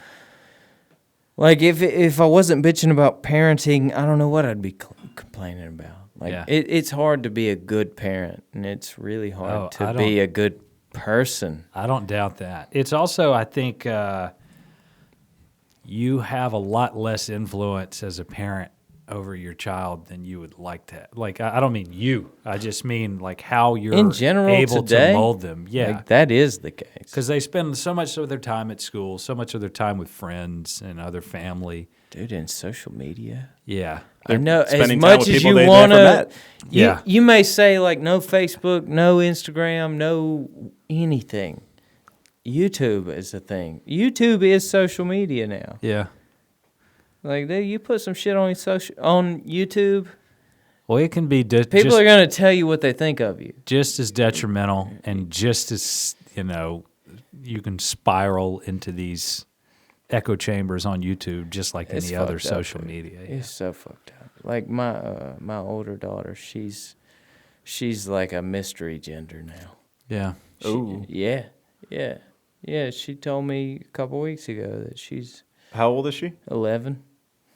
like, if I wasn't bitching about parenting, I don't know what I'd be complaining about. Like, it's hard to be a good parent, and it's really hard to be a good person. I don't doubt that. It's also, I think, you have a lot less influence as a parent over your child than you would like to. Like, I don't mean you. I just mean like how you're In general, able today, to mold them. Yeah, like, that is the case. because they spend so much of their time at school, so much of their time with friends and other family. Dude, in social media. Yeah. I know as spending time much with as people you they've want never to. met. You may say like no Facebook, no Instagram, no anything. YouTube is a thing. YouTube is social media now. Yeah. Like, dude, you put some shit on on YouTube, Well, it can be people are gonna tell you what they think of you. just as detrimental and just as, you can spiral into these echo chambers on YouTube just like It's any other fucked up, social dude. media. It's so fucked up. Like my older daughter, she's like a mystery gender now. Yeah. Ooh. Yeah. She told me a couple weeks ago that she's How old is she? 11.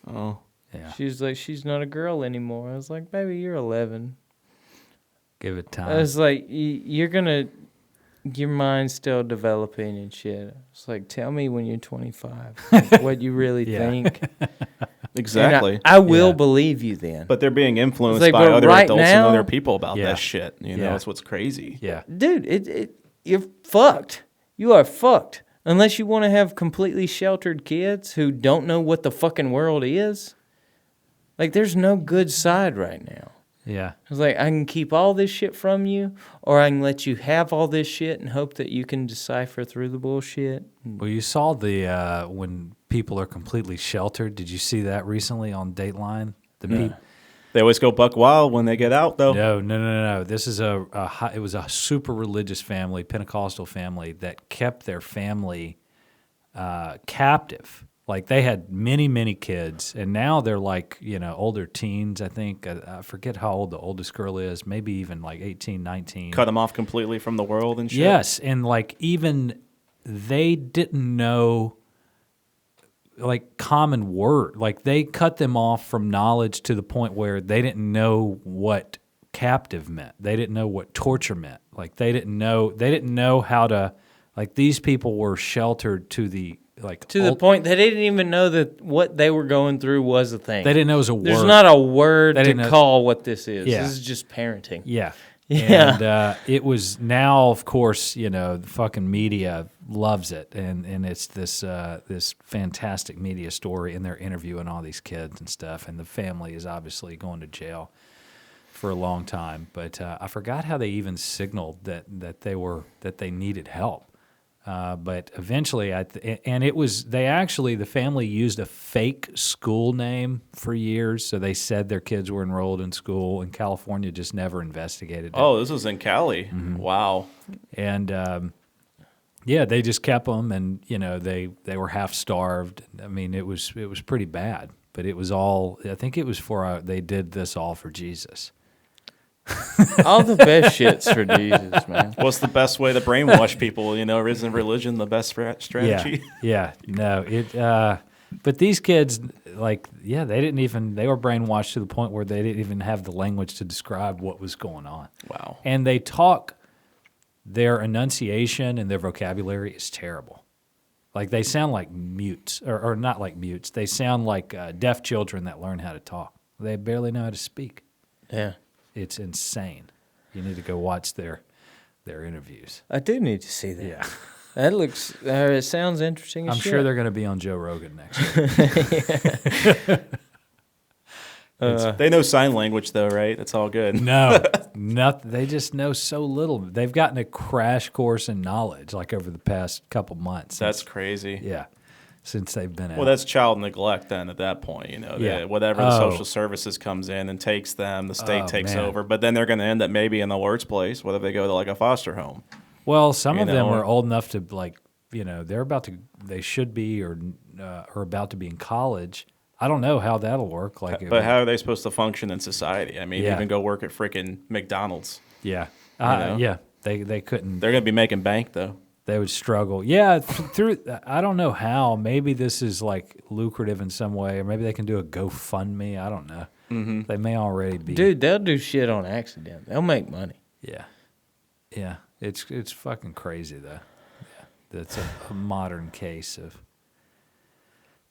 Oh. Yeah. She's like, she's not a girl anymore. I was like, baby, you're 11. Give it I time. was like, you're gonna, your mind's still developing and shit. It's like, tell me when you're 25 like, what you really Yeah. think. Exactly. And I will Yeah. believe you then. But they're being influenced like, by but other right adults and now- other people about Yeah. that shit. You know, Yeah. that's what's crazy. Yeah. Dude, you're fucked. You are fucked. Unless you want to have completely sheltered kids who don't know what the fucking world is. Like, there's no good side right now. Yeah. It's like, I can keep all this shit from you, or I can let you have all this shit and hope that you can decipher through the bullshit. Well, you saw the when people are completely sheltered. Did you see that recently on Dateline? They always go buck wild when they get out, though. No. This is it was a super religious family, Pentecostal family that kept their family captive. Like, they had many, many kids, and now they're like, older teens, I think. I forget how old the oldest girl is, maybe even like 18, 19. Cut them off completely from the world and shit. Yes, and like even they didn't know like common word. Like, they cut them off from knowledge to the point where they didn't know what captive meant. They didn't know what torture meant. Like, they didn't know how to, like, these people were sheltered to the The point that they didn't even know that what they were going through was a thing. They didn't know it was a word. There's not a word They to didn't know- call what this is. Yeah. This is just parenting. Yeah. Yeah. And it was now, of course, the fucking media loves it. And it's this fantastic media story, and they're interviewing all these kids and stuff. And the family is obviously going to jail for a long time. But I forgot how they even signaled that they needed help. But eventually, the family used a fake school name for years. So they said their kids were enrolled in school, and California just never investigated it. Oh, this was in Cali. Mm-hmm. Wow. And they just kept them, and they were half starved. I mean, it was pretty bad. But it was all, I think it was they did this all for Jesus. All the best shit's for Jesus, man. What's the best way to brainwash people? Isn't religion the best strategy? Yeah. No, but these kids, they were brainwashed to the point where they didn't even have the language to describe what was going on. Wow. And their enunciation and their vocabulary is terrible. Like, they sound like mutes, or not like mutes. They sound like deaf children that learn how to talk. They barely know how to speak. Yeah. It's insane. You need to go watch their interviews. I do need to see that. Yeah. That looks, it sounds interesting as I'm shit. sure they're going to be on Joe Rogan next year. They know sign language though, right? That's all good. No, nothing. They just know so little. They've gotten a crash course in knowledge, like over the past couple months. That's crazy. Yeah, since they've been out. Well, that's child neglect then at that point, Yeah. Whatever the social services comes in and takes them, the state takes man. over. But then they're going to end up maybe in the worst place, whether they go to like a foster home. Well, some of them know, are old enough to they should be or are about to be in college. I don't know how that'll work. But how are they supposed to function in society? I mean, Yeah. even go work at freaking McDonald's. Yeah, know? yeah. They couldn't. They're going to be making bank though. They would struggle. Yeah, through I don't know how. Maybe this is like lucrative in some way, or maybe they can do a GoFundMe. I don't know. Mm-hmm. They may already be. Dude, they'll do shit on accident. They'll make money. Yeah, yeah. It's fucking crazy though. Yeah, that's a modern case of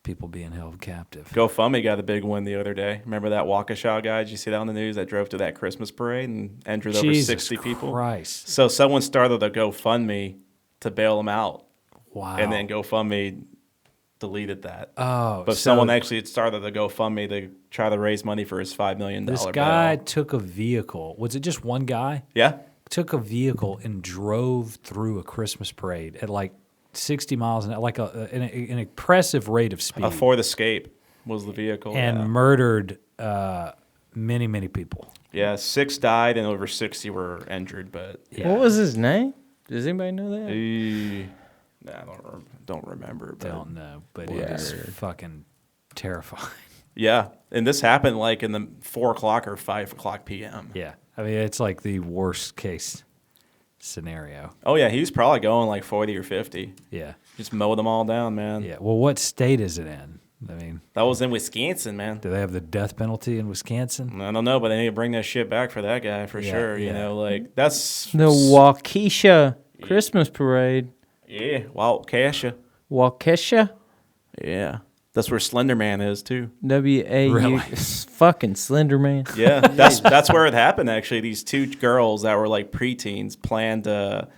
people being held captive. GoFundMe got a big win the other day. Remember that Waukesha guy? Did you see that on the news that drove to that Christmas parade and injured over Jesus 60 people? Christ. So someone started a GoFundMe to bail him out. Wow. And then GoFundMe deleted that. Oh, But so someone actually started the GoFundMe to try to raise money for his $5 million this guy bail. took a vehicle. Was it just one guy? Yeah. Took a vehicle and drove through a Christmas parade at like 60 miles an hour, like an impressive rate of speed. A Ford Escape was the vehicle. and yeah. murdered many, many people. Yeah, 6 died and over 60 were injured. But Yeah. What was his name? Does anybody know that? I don't remember. But Don't know, but it is fucking terrifying. yeah, and this happened like in the 4 o'clock or 5 o'clock p.m. Yeah, I mean it's like the worst case scenario. Oh yeah, he was probably going like 40 or 50. Yeah, Just mowed them all down, man. yeah. Well, what state is it in? I mean, That was in Wisconsin, man. do they have the death penalty in Wisconsin? I don't know, but they need to bring that shit back for that guy for Yeah, sure. yeah. You know, like that's The Waukesha Christmas parade. yeah, Waukesha. Waukesha? Yeah, that's where Slender Man is too. W-A-U. Really? Fucking Slender Man. Yeah, that's where it happened. Actually, these 2 girls that were like preteens planned to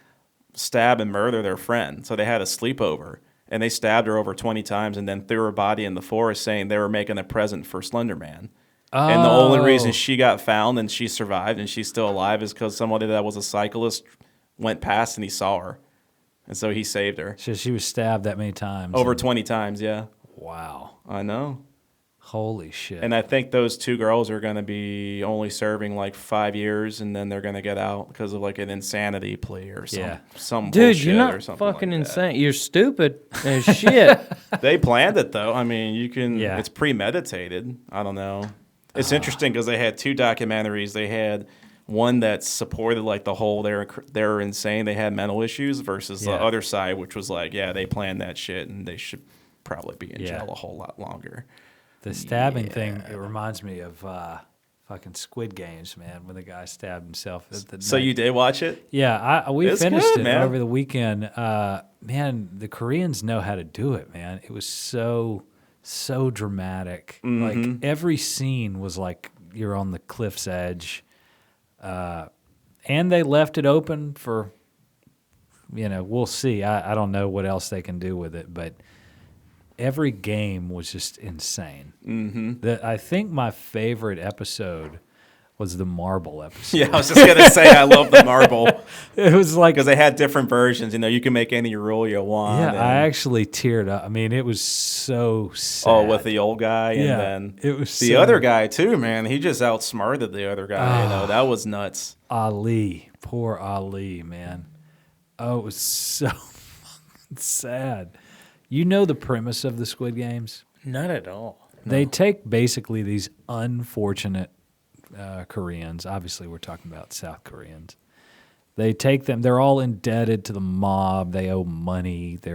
stab and murder their friend, so they had a sleepover. And they stabbed her over 20 times and then threw her body in the forest saying they were making a present for Slender Man. And the only reason she got found and she survived and she's still alive is because somebody that was a cyclist went past and he saw her. And so he saved her. So she was stabbed that many times. Over 20 times, yeah. Wow. I know. Holy shit. And I think those 2 girls are going to be only serving like 5 years and then they're going to get out because of like an insanity plea or some Dude, bullshit you're or not something fucking like that. insane. You're stupid as shit. They planned it though. I mean, you can. Yeah. It's premeditated. I don't know. It's interesting because they had 2 documentaries. They had one that supported like the whole they're insane. They had mental issues versus the Yeah. other side, which was like, yeah, they planned that shit and they should probably be in Yeah. jail a whole lot longer. The stabbing thing, it reminds me of fucking Squid Games, man, when the guy stabbed himself. At the So neck. you did watch it? Yeah, we It's finished good, it man. over the weekend. Man, the Koreans know how to do it, man. It was so dramatic. Mm-hmm. Like every scene was like you're on the cliff's edge. And they left it open for, we'll see. I don't know what else they can do with it, but every game was just insane. Mm-hmm. I think my favorite episode was the marble episode. Yeah, I was just gonna say I love the marble It was like, because they had different versions. You can make any rule you want. yeah, and- I actually teared up. I mean, it was so sad. Oh, with the old guy, Yeah, and then it was the so- other guy too. Man, he just outsmarted the other guy. That was nuts. Ali, poor Ali, man. Oh, it was so fucking sad. You know the premise of the Squid Games? Not at all. They take basically these unfortunate Koreans. Obviously, we're talking about South Koreans. They take them. They're all indebted to the mob. They owe money. They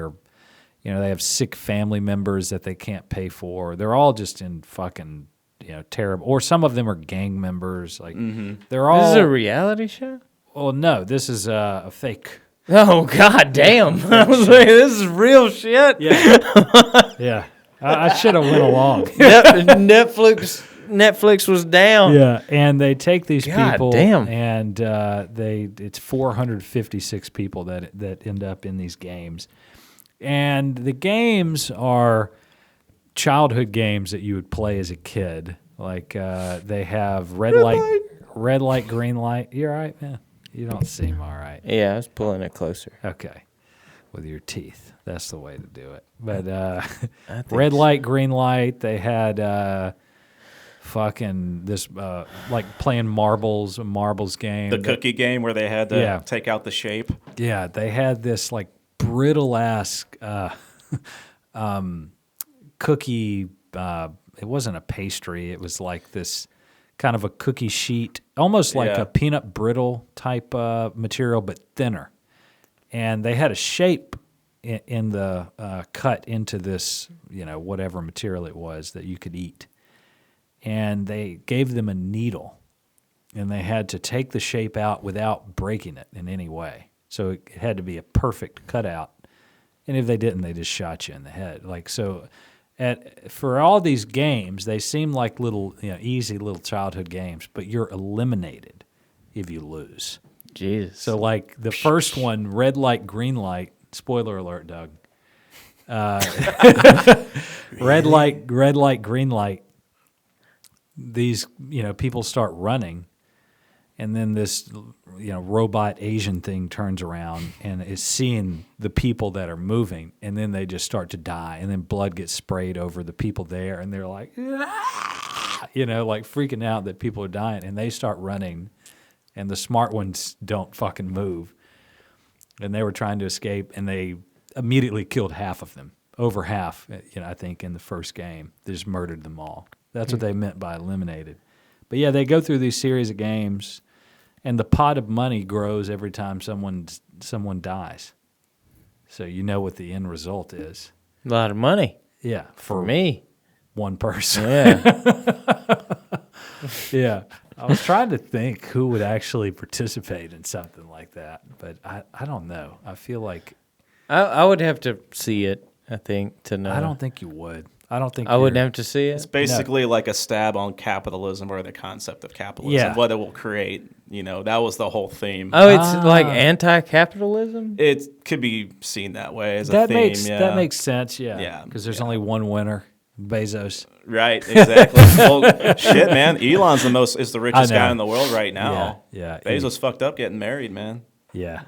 have sick family members that they can't pay for. They're all just in fucking terrible. Or some of them are gang members. Like they're all. This is a reality show? Well, no, this is a fake. Oh, god damn. I was like, this is real shit. Yeah, yeah. I should have went along. Netflix was down. Yeah, and they take these God people, damn. and it's 456 people that end up in these games, and the games are childhood games that you would play as a kid. Like they have red light, green light. You all right, man? You don't seem all right. Yeah, I was pulling it closer. Okay. With your teeth. That's the way to do it. But think red so. light, green light. They had fucking this like playing marbles, a marbles game. The cookie game where they had to take out the shape. Yeah, they had this like brittle ass cookie. It wasn't a pastry. It was like this kind of a cookie sheet, almost like a peanut brittle type material, but thinner. And they had a shape in the cut into this, whatever material it was that you could eat. And they gave them a needle, and they had to take the shape out without breaking it in any way. So it had to be a perfect cutout. And if they didn't, they just shot you in the head. Like so, for all these games, they seem like little, easy little childhood games, but you're eliminated if you lose. Jesus. So like the first one, red light, green light. Spoiler alert, Doug. Red light, green light. These, people start running, and then this, robot Asian thing turns around and is seeing the people that are moving, and then they just start to die, and then blood gets sprayed over the people there, and they're like, ah! Like freaking out that people are dying, and they start running, and the smart ones don't fucking move, and they were trying to escape, and they immediately killed half of them, over half, I think in the first game. They just murdered them all. That's what they meant by eliminated. But yeah, they go through these series of games, and the pot of money grows every time someone dies. So you know what the end result is. A lot of money. Yeah, For me. one person. Yeah. Yeah. I was trying to think who would actually participate in something like that, but I don't know. I feel like I would have to see it, I think, to know. I don't think you would. I don't think I wouldn't have to see It's it. basically like a stab on capitalism or the concept of capitalism, Yeah. what it will create. That was the whole theme. Oh, it's like anti-capitalism? It could be seen that way as a that theme. that makes sense. Yeah. Yeah, Because there's only one winner, Bezos. Right, exactly. Well, shit, man. Elon's is the richest I know. guy in the world right now. Yeah. Bezos fucked up getting married, man. Yeah.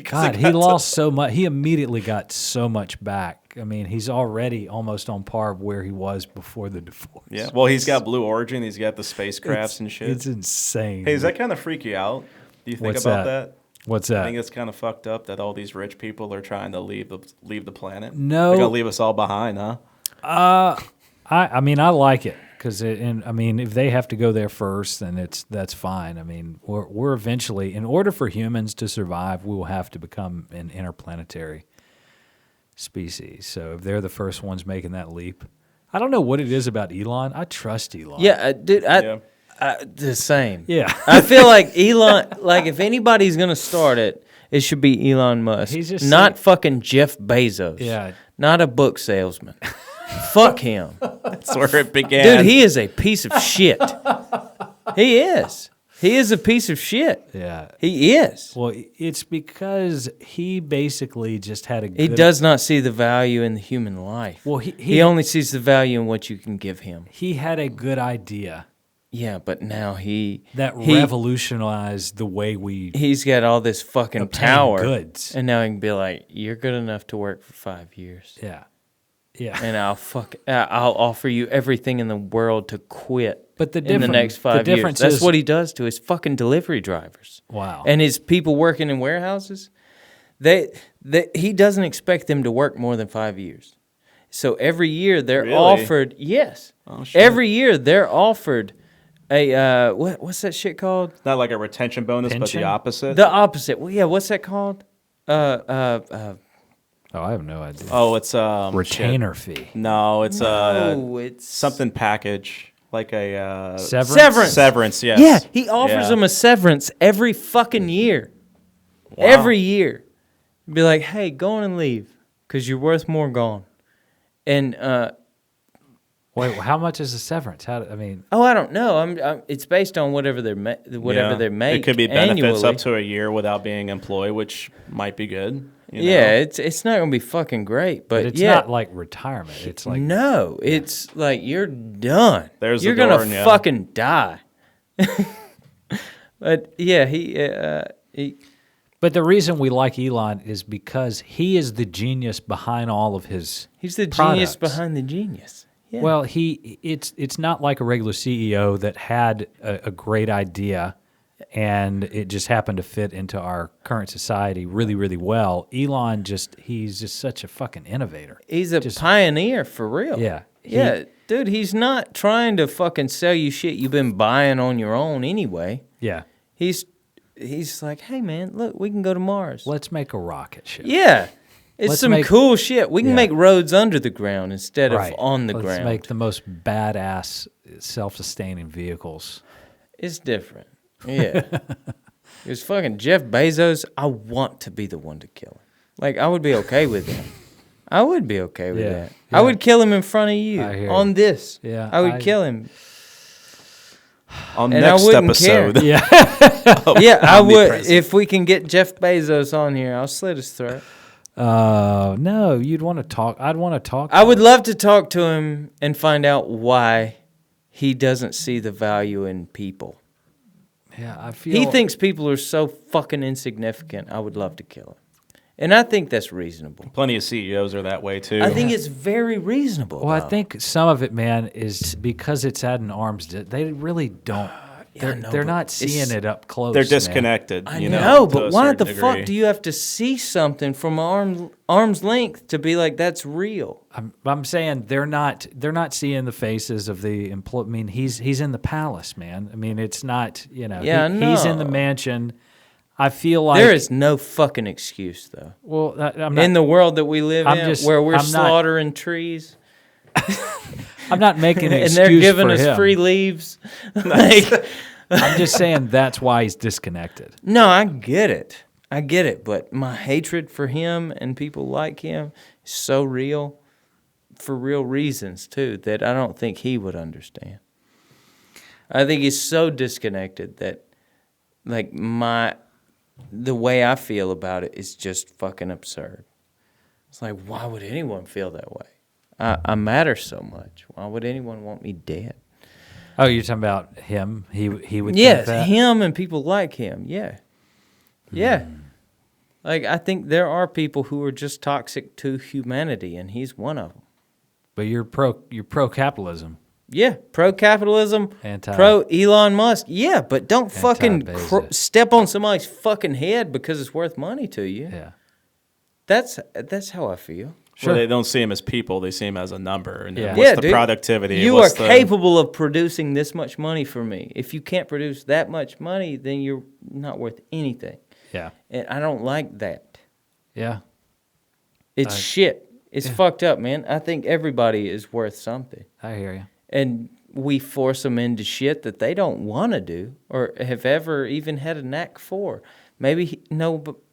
God, he lost so much. He immediately got so much back. I mean, he's already almost on par of where he was before the divorce. Yeah. Well, he's got Blue Origin. He's got the spacecrafts and shit. It's insane. Hey, does that kind of freak you out? Do you think What's about that? that? What's I that? think it's kind of fucked up that all these rich people are trying to leave the planet. No. They're gonna leave us all behind, huh? I mean, I like it because if they have to go there first, then that's fine. I mean, we're eventually, in order for humans to survive, we will have to become an interplanetary species. So if they're the first ones making that leap, I don't know what it is about Elon. I trust Elon. Yeah, dude, Yeah. the same. Yeah. I feel like Elon, like if anybody's going to start it, it should be Elon Musk. He's just not fucking Jeff Bezos. Yeah. Not a book salesman. Fuck him. That's where it began. Dude, he is a piece of shit. He is. He is a piece of shit. Yeah. He is. Well, it's because he basically just had a good... He does not see the value in the human life. Well, he only sees the value in what you can give him. He had a good idea Yeah, but now he revolutionized the way we... He's got all this fucking obtain power. goods. And now he can be like, you're good enough to work for 5 years. Yeah. Yeah. And I'll offer you everything in the world to quit. But the in the next 5 years. That's what he does to his fucking delivery drivers. Wow. And his people working in warehouses. He doesn't expect them to work more than 5 years. So every year they're Really? offered. Yes. Oh, shit. Every year they're offered a what's that shit called? Not like a retention bonus, but Pension? the opposite. The opposite. Well, yeah. What's that called? Oh, I have no idea. Oh, it's Retainer shit. fee. No, it's it's something package like a Severance? Severance, yes. Yeah, he offers Yeah. them a severance every fucking year. Wow. Every year. Be like, hey, go on and leave because you're worth more gone. And Wait, how much is the severance? I don't know. It's based on whatever they're Yeah. they make. It could be benefits annually. up to a year without being employed, which might be good. Yeah, it's not gonna be fucking great, But but it's yeah, not like retirement. It's like no, it's like you're done. There's the you're gonna door, yeah. fucking die. But yeah, he But the reason we like Elon is because he is the genius behind all of his. he's the genius products. behind the genius. Yeah. Well, it's not like a regular CEO that had a great idea, and it just happened to fit into our current society really, really well. Elon he's just such a fucking innovator. he's a pioneer for real. Yeah, Yeah, dude, he's not trying to fucking sell you shit you've been buying on your own anyway. Yeah, He's like, hey man, look, we can go to Mars. let's make a rocket ship. Yeah. It's Let's some make- cool shit. We can Yeah. make roads under the ground instead of on the Let's ground. make the most badass self-sustaining vehicles. It's different. Yeah. Because fucking Jeff Bezos, I want to be the one to kill him. Like, I would be okay with that. I would be okay with Yeah, that. yeah. I would kill him in front of you I hear on you. this. Yeah, I would kill him. On And I next wouldn't care. episode. Yeah, Yeah, I would. Omnipresent. If we can get Jeff Bezos on here, I'll slit his throat. no, you'd want to talk. I'd want to talk. I would love to talk to him and find out why he doesn't see the value in people. Yeah, I feel He thinks people are so fucking insignificant. I would love to kill him. And I think that's reasonable. Plenty of CEOs are that way too. I think it's very reasonable. Well, I though. think some of it, man, is because it's at an arm's distance. They really don't. They're, know, they're but not seeing it's- it up close. they're man. disconnected. I you know, know, to but a why certain the fuck degree. do you have to see something from arm's length to be like that's real? I'm saying they're not seeing the faces of the employee. I mean, he's in the palace, man. I mean, it's not Yeah, he's in the no. mansion. I feel like There is no fucking excuse though. well, I'm not, In the world that we live I'm in, just- where we're I'm not- slaughtering trees I'm not making an and excuse they're giving for us him. free leaves, like. I'm just saying that's why he's disconnected. No, I get it, but my hatred for him and people like him is so real, for real reasons too, that I don't think he would understand. I think he's so disconnected that, like, the way I feel about it is just fucking absurd. It's like, why would anyone feel that way? I matter so much. Why would anyone want me dead? Oh, you're talking about him? He would think Yes, that? him and people like him. Yeah. Yeah. Like, I think there are people who are just toxic to humanity, and he's one of them. But you're pro capitalism. Yeah, pro-capitalism, Anti- pro-Elon Musk. Yeah, but don't fucking Anti-Bezos. step on somebody's fucking head because it's worth money to you. Yeah. That's how I feel. Sure. Well, they don't see him as people; they see him as a number. And Yeah. what's Yeah, the dude. productivity? You are what's the- capable of producing this much money for me. If you can't produce that much money, then you're not worth anything. Yeah. And I don't like that. Yeah. It's shit. It's fucked up, man. I think everybody is worth something. I hear you. And we force them into shit that they don't want to do or have ever even had a knack for. But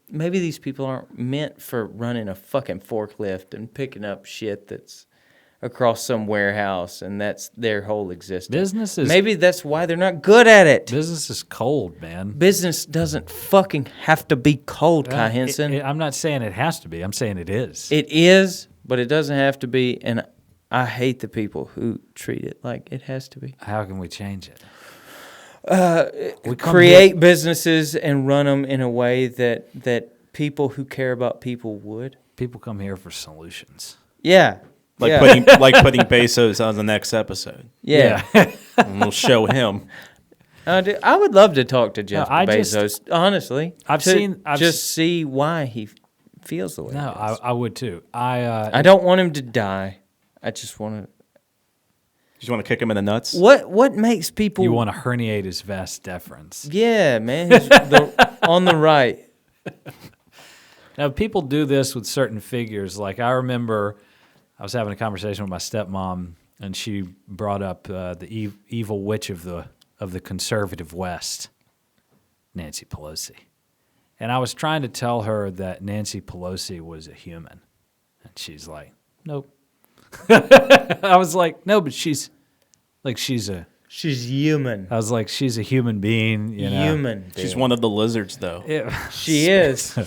maybe these people aren't meant for running a fucking forklift and picking up shit that's across some warehouse and that's their whole existence. Maybe that's why they're not good at it. Business is cold, man. Business doesn't fucking have to be cold, Kai Henson. I'm not saying it has to be. I'm saying it is. It is, but it doesn't have to be. And I hate the people who treat it like it has to be. How can we change it? We come Create businesses and run them in a way that people who care about people would. People come here for solutions. Yeah. like yeah. putting Bezos on the next episode, Yeah. and we'll show him. Dude, I would love to talk to Jeff I Bezos, just- honestly. I've to seen- I've just see why he feels the way No, he does. I would too. I don't want him to die. I just want to. You just want to kick him in the nuts. What makes people? You want to herniate his vas deferens. Yeah, man. On the right. Now, people do this with certain figures. Like, I remember I was having a conversation with my stepmom, and she brought up the evil witch of the conservative West, Nancy Pelosi. And I was trying to tell her that Nancy Pelosi was a human. And she's like, nope. I was like, no, but she's a She's human. I was like, she's a human being, you know. Human. She's dude. one of the lizards, though. She is.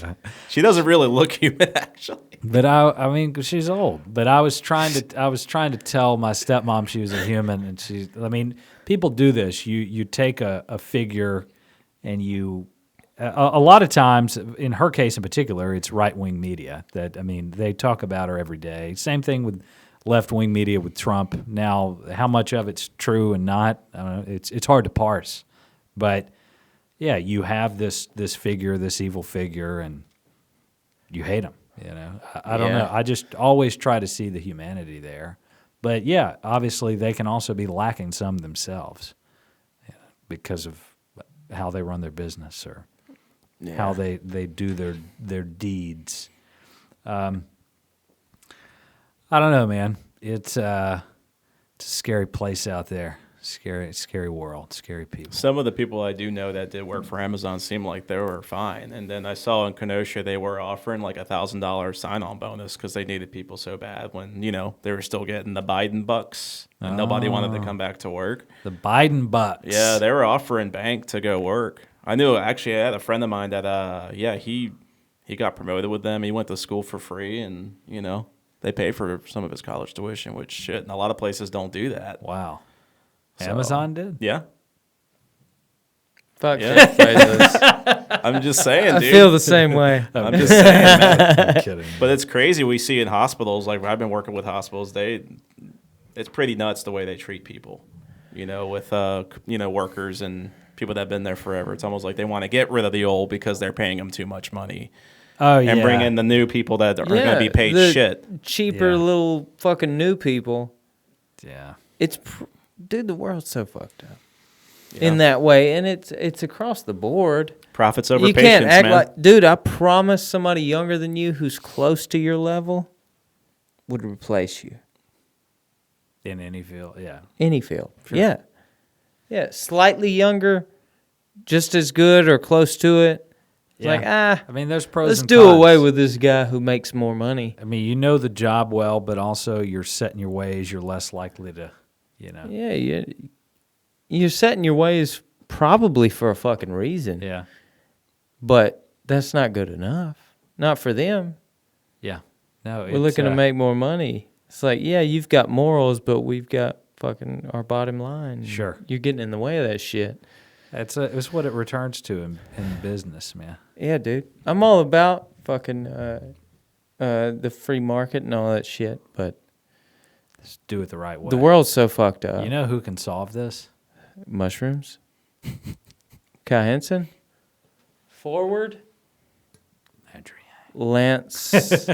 She doesn't really look human, actually. But I mean, she's old. But I was trying to tell my stepmom she was a human, and I mean, people do this. You take a figure, and you, a lot of times, in her case in particular, it's right-wing media that, I mean, they talk about her every day. Same thing with left-wing media with Trump. Now, how much of it's true and not, I don't know, it's hard to parse. But yeah, you have this figure, this evil figure, and you hate him. You know, I don't know. I just always try to see the humanity there. But yeah, obviously they can also be lacking some themselves, because of how they run their business or how they do their deeds. I don't know, man. It's a scary place out there. Scary world, scary people. Some of the people I do know that did work for Amazon seemed like they were fine. And then I saw in Kenosha they were offering like $1,000 sign-on bonus because they needed people so bad when, they were still getting the Biden bucks and nobody wanted to come back to work. The Biden bucks. Yeah, they were offering bank to go work. I had a friend of mine that, he got promoted with them. He went to school for free and, they paid for some of his college tuition, which shit, and a lot of places don't do that. Wow. So, Amazon did? Yeah. Fuck Jeff Bezos. I'm just saying, I dude. feel the same way. I'm just saying, man. I'm kidding. But it's crazy. We see in hospitals, like I've been working with hospitals, it's pretty nuts the way they treat people, with, workers and people that have been there forever. It's almost like they want to get rid of the old because they're paying them too much money. Oh, yeah. And bring in the new people that are going to be paid the shit. Cheaper Yeah. little fucking new people. Yeah. Dude, the world's so fucked up Yeah. in that way, and it's across the board. Profits over You patience, can't act man. like, dude. I promise, somebody younger than you who's close to your level would replace you. In any field, yeah. Any field, Sure. yeah. Slightly younger, just as good or close to it. It's like, I mean, there's pros let's and do cons. away with this guy who makes more money. I mean, you know the job well, but also you're set in your ways. You're less likely to, Yeah, you're setting your ways probably for a fucking reason. Yeah. But that's not good enough. Not for them. Yeah. No, We're looking to make more money. It's like, yeah, you've got morals, but we've got fucking our bottom line. Sure. You're getting in the way of that shit. It's what it returns to in business, man. Yeah, dude. I'm all about fucking the free market and all that shit, but Just do it the right way. the world's so fucked up. You know who can solve this? Mushrooms. Kai Henson. Forward. Andrew. Lance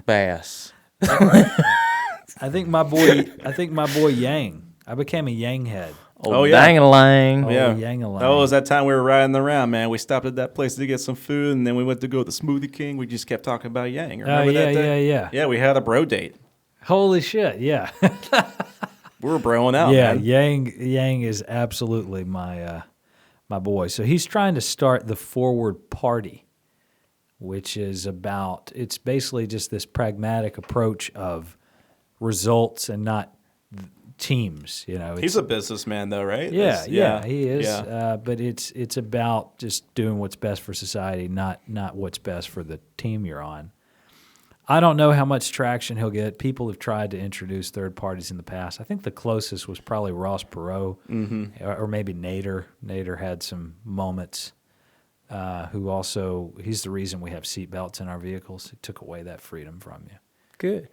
Bass. I think my boy Yang. I became a Yang head. Oh, yeah. Dang-a-lang. Oh, Yeah. Yang-a-lang. Oh, it was that time we were riding around, man. We stopped at that place to get some food, and then we went to go to the Smoothie King. We just kept talking about Yang. Remember that day? yeah. Yeah, we had a bro date. Holy shit, yeah. We were broing out, Yeah, man. Yang is absolutely my my boy. So he's trying to start the Forward Party, which is it's basically just this pragmatic approach of results and not teams. He's a businessman, though, right? Yeah, he is. Yeah. But it's about just doing what's best for society, not what's best for the team you're on. I don't know how much traction he'll get. People have tried to introduce third parties in the past. I think the closest was probably Ross Perot, or maybe Nader. Nader had some moments. He's the reason we have seatbelts in our vehicles. It took away that freedom from you. Good.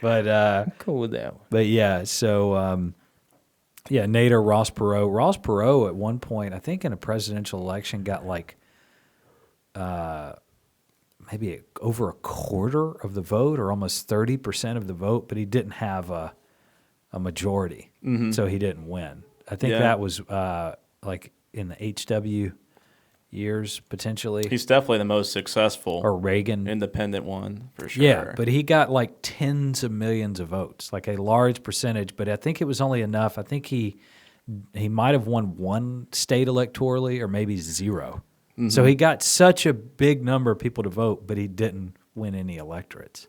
But I'm cool with that one. But yeah, so Nader, Ross Perot. Ross Perot at one point, I think in a presidential election, got like maybe over a quarter of the vote, or almost 30% of the vote, but he didn't have a majority, so he didn't win. I think that was like in the HW years potentially. He's definitely the most successful or Reagan independent one for sure. Yeah, but he got like tens of millions of votes, like a large percentage. But I think it was only enough. I think he might have won one state electorally, or maybe zero. So he got such a big number of people to vote, but he didn't win any electorates.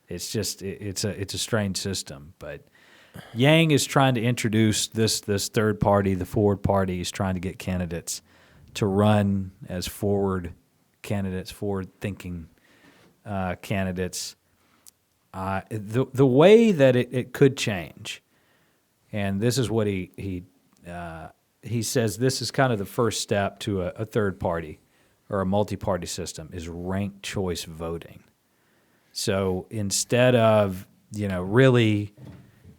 It's just it's a strange system. But Yang is trying to introduce this third party, the Forward Party. He's trying to get candidates to run as forward-thinking candidates. The way that it could change, and this is what he says, this is kind of the first step to a third party or a multi-party system, is ranked choice voting. So instead of, really,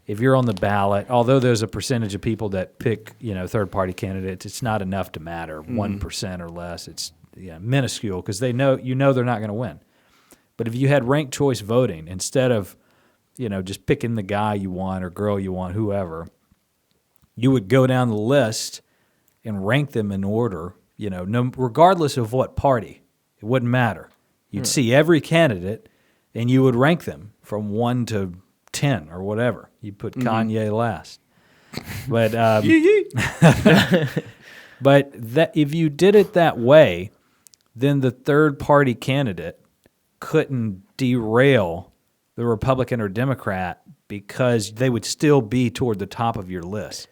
if you're on the ballot, although there's a percentage of people that pick, third-party candidates, it's not enough to matter, 1% or less. It's minuscule because they're not going to win. But if you had ranked choice voting, instead of, just picking the guy you want or girl you want, whoever, you would go down the list and rank them in order, regardless of what party. It wouldn't matter. You'd see every candidate, and you would rank them from 1 to 10 or whatever. You put Kanye last. But but if you did it that way, then the third party candidate couldn't derail the Republican or Democrat because they would still be toward the top of your list.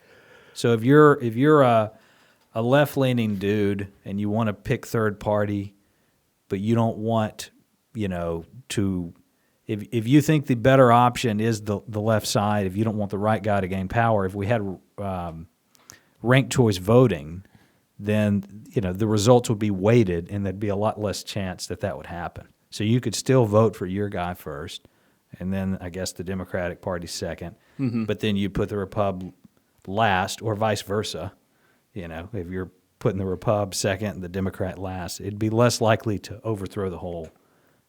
So if you're a left-leaning dude and you want to pick third party, but you don't want, to if you think the better option is the left side, if you don't want the right guy to gain power, if we had ranked choice voting, then the results would be weighted and there'd be a lot less chance that would happen. So you could still vote for your guy first, and then I guess the Democratic Party second, but then you put the Repub last, or vice versa. If you're putting the Repub second and the Democrat last, it'd be less likely to overthrow the whole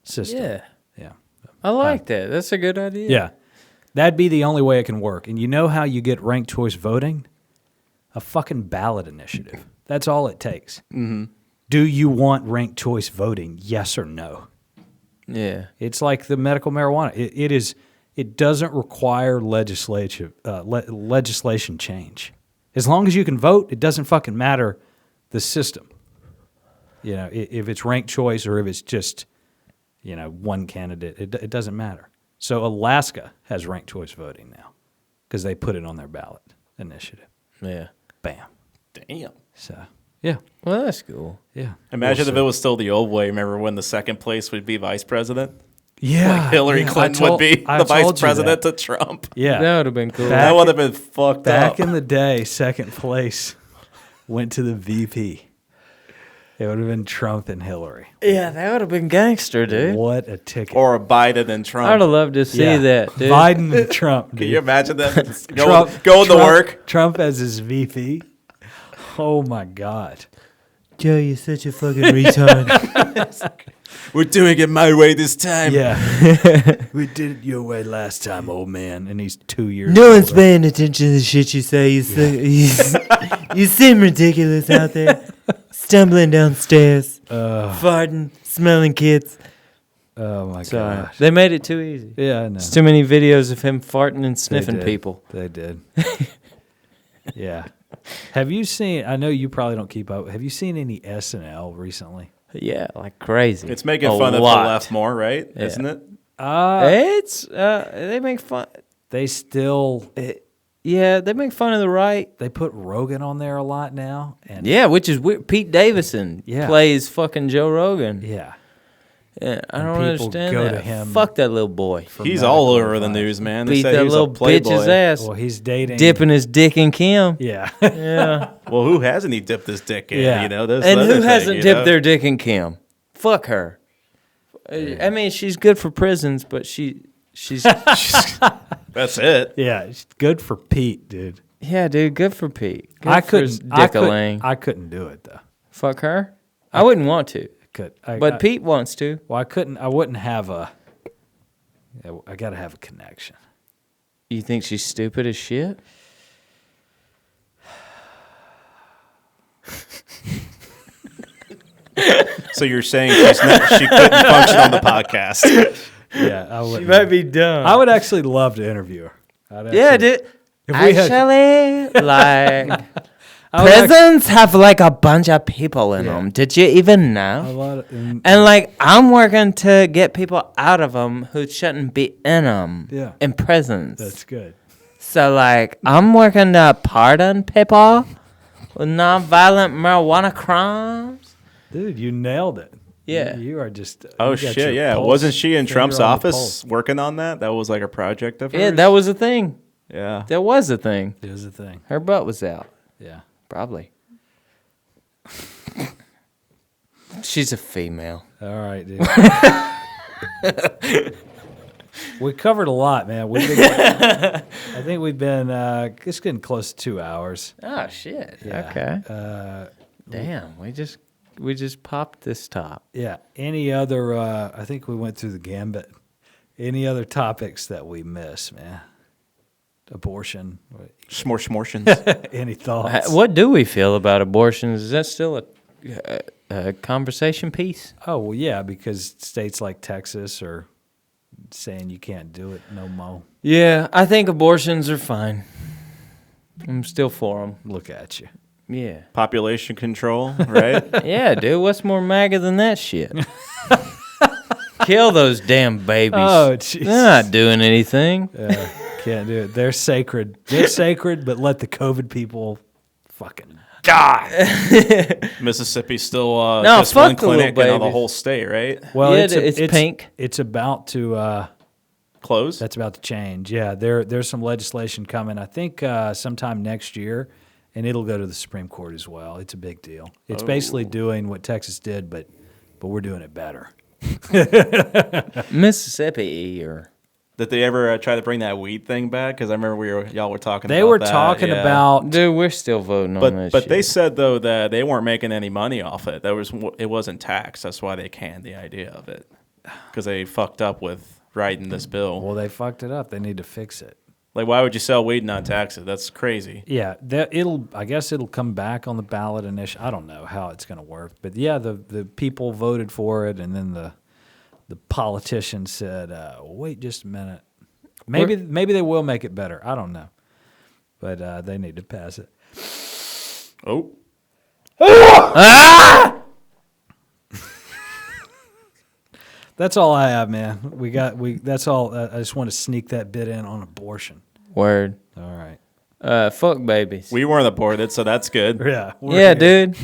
system. Yeah. I like that. That's a good idea. Yeah. That'd be the only way it can work. And you know how you get ranked choice voting? A fucking ballot initiative. That's all it takes. Mm-hmm. Do you want ranked choice voting? Yes or no? Yeah. It's like the medical marijuana. It doesn't require legislation change. As long as you can vote, it doesn't fucking matter the system. If it's ranked choice or if it's just, one candidate, it doesn't matter. So Alaska has ranked choice voting now because they put it on their ballot initiative. Yeah. Bam. Damn. So, yeah. Well, that's cool. Yeah. Imagine if it was still the old way. Remember when the second place would be vice president? Yeah. Like Hillary Clinton would be the vice president to Trump. Yeah. That would have been cool. That would have been fucked up. Back in the day, second place went to the VP. It would have been Trump and Hillary. Yeah, that would have been gangster, dude. What a ticket. Or Biden and Trump. I'd have loved to see that, dude. Biden and Trump, dude. Can you imagine that? Trump Going to work. Trump as his VP. Oh, my God. Joe, you're such a fucking retard. We're doing it my way this time. Yeah. We did it your way last time, old man. And he's 2 years No older. one's paying attention to the shit you say. You seem ridiculous out there. Stumbling downstairs. Farting. Smelling kids. Oh, my Sorry. gosh. They made it too easy. Yeah, I know. There's too many videos of him farting and They sniffing did. people. They did. Yeah. Have you seen, I know you probably don't keep up, have you seen any SNL recently? Yeah, like crazy. It's making A fun of the lot. left more, right? Yeah. Isn't it? They make fun. They still, Yeah, they make fun of the right. they put Rogan on there a lot now. And Yeah, which is weird. Pete Davidson Yeah. plays fucking Joe Rogan. Yeah. Yeah, I And don't people understand go that. to him Fuck that little boy. for He's medical all over the advice. news, man. They Beat say that he's little a playboy. bitch's ass. Well, he's dating. Dipping his dick in Kim. Yeah. Yeah. Well, who hasn't he dipped his dick in? Yeah. That's And the other who thing, hasn't you dipped know? their dick in Kim? Fuck her. I mean, she's good for prisons, but she's That's it. Yeah. It's good for Pete, dude. yeah, dude. Good for Pete. Good I for his couldn't, dick-a-lang. I couldn't do it, though. Fuck her. I wouldn't want to, but I, Pete wants to. Well, I wouldn't have I got to have a connection. You think she's stupid as shit? So you're saying she couldn't function on the podcast? Yeah, I would. She might be dumb. I would actually love to interview her. Yeah, dude. If we had, Actually, like I would act- prisons have like a bunch of people in Yeah. them. Did you even a know? lot of, And like, I'm working to get people out of them who shouldn't be in them. Yeah. In prisons. that's good. So, like, I'm working to pardon people with nonviolent marijuana crimes. Dude, you nailed it. Yeah. You are just. Oh you got shit! your Yeah, pulse, wasn't she in finger Trump's on the office pulse. working on that? That was like a project of hers. Yeah, that was a thing. Yeah. That was a thing. It was a thing. Her butt was out. Yeah. Probably. She's a female. All right, dude. We covered a lot, man. I think we've been it's getting close to 2 hours. Oh shit. Yeah. Okay. Damn, we just popped this top. Yeah. Any other? I think we went through the gambit. Any other topics that we miss, man? Abortion. Smorshmortions. Any thoughts? What do we feel about abortions? Is that still a conversation piece? Oh well, yeah, because states like Texas are saying you can't do it no more. Yeah, I think abortions are fine. I'm still for them. Look at you. Yeah. Population control, right? Yeah, dude. What's more MAGA than that shit? Kill those damn babies. Oh, jeez. They're not doing anything. Can't do it. They're sacred. They're sacred, but let the COVID people fucking die. Mississippi still No, just one fuck the little clinic in the babies. whole state, right? Well, Yeah, it's pink. It's about to. Close. That's about to change. Yeah, there's some legislation coming. I think sometime next year, and it'll go to the Supreme Court as well. It's a big deal. It's basically doing what Texas did, but we're doing it better. Mississippi or Did they ever try to bring that weed thing back? Because I remember y'all were talking. They about were that. talking Yeah. about. dude, we're still voting on that But shit. they said though that they weren't making any money off it. It wasn't taxed. That's why they canned the idea of it, because they fucked up with writing this bill. Well, they fucked it up. They need to fix it. Like, why would you sell weed and not tax it? That's crazy. Yeah, I guess it'll come back on the ballot initially. I don't know how it's going to work, but yeah, the people voted for it, and then the politicians said, "Wait just a minute. Maybe they will make it better. I don't know, but they need to pass it." Oh, That's all I have, man. That's all. I just want to sneak that bit in on abortion. Word. All right. Fuck babies. we weren't aborted, so that's good. Yeah. Yeah, dude.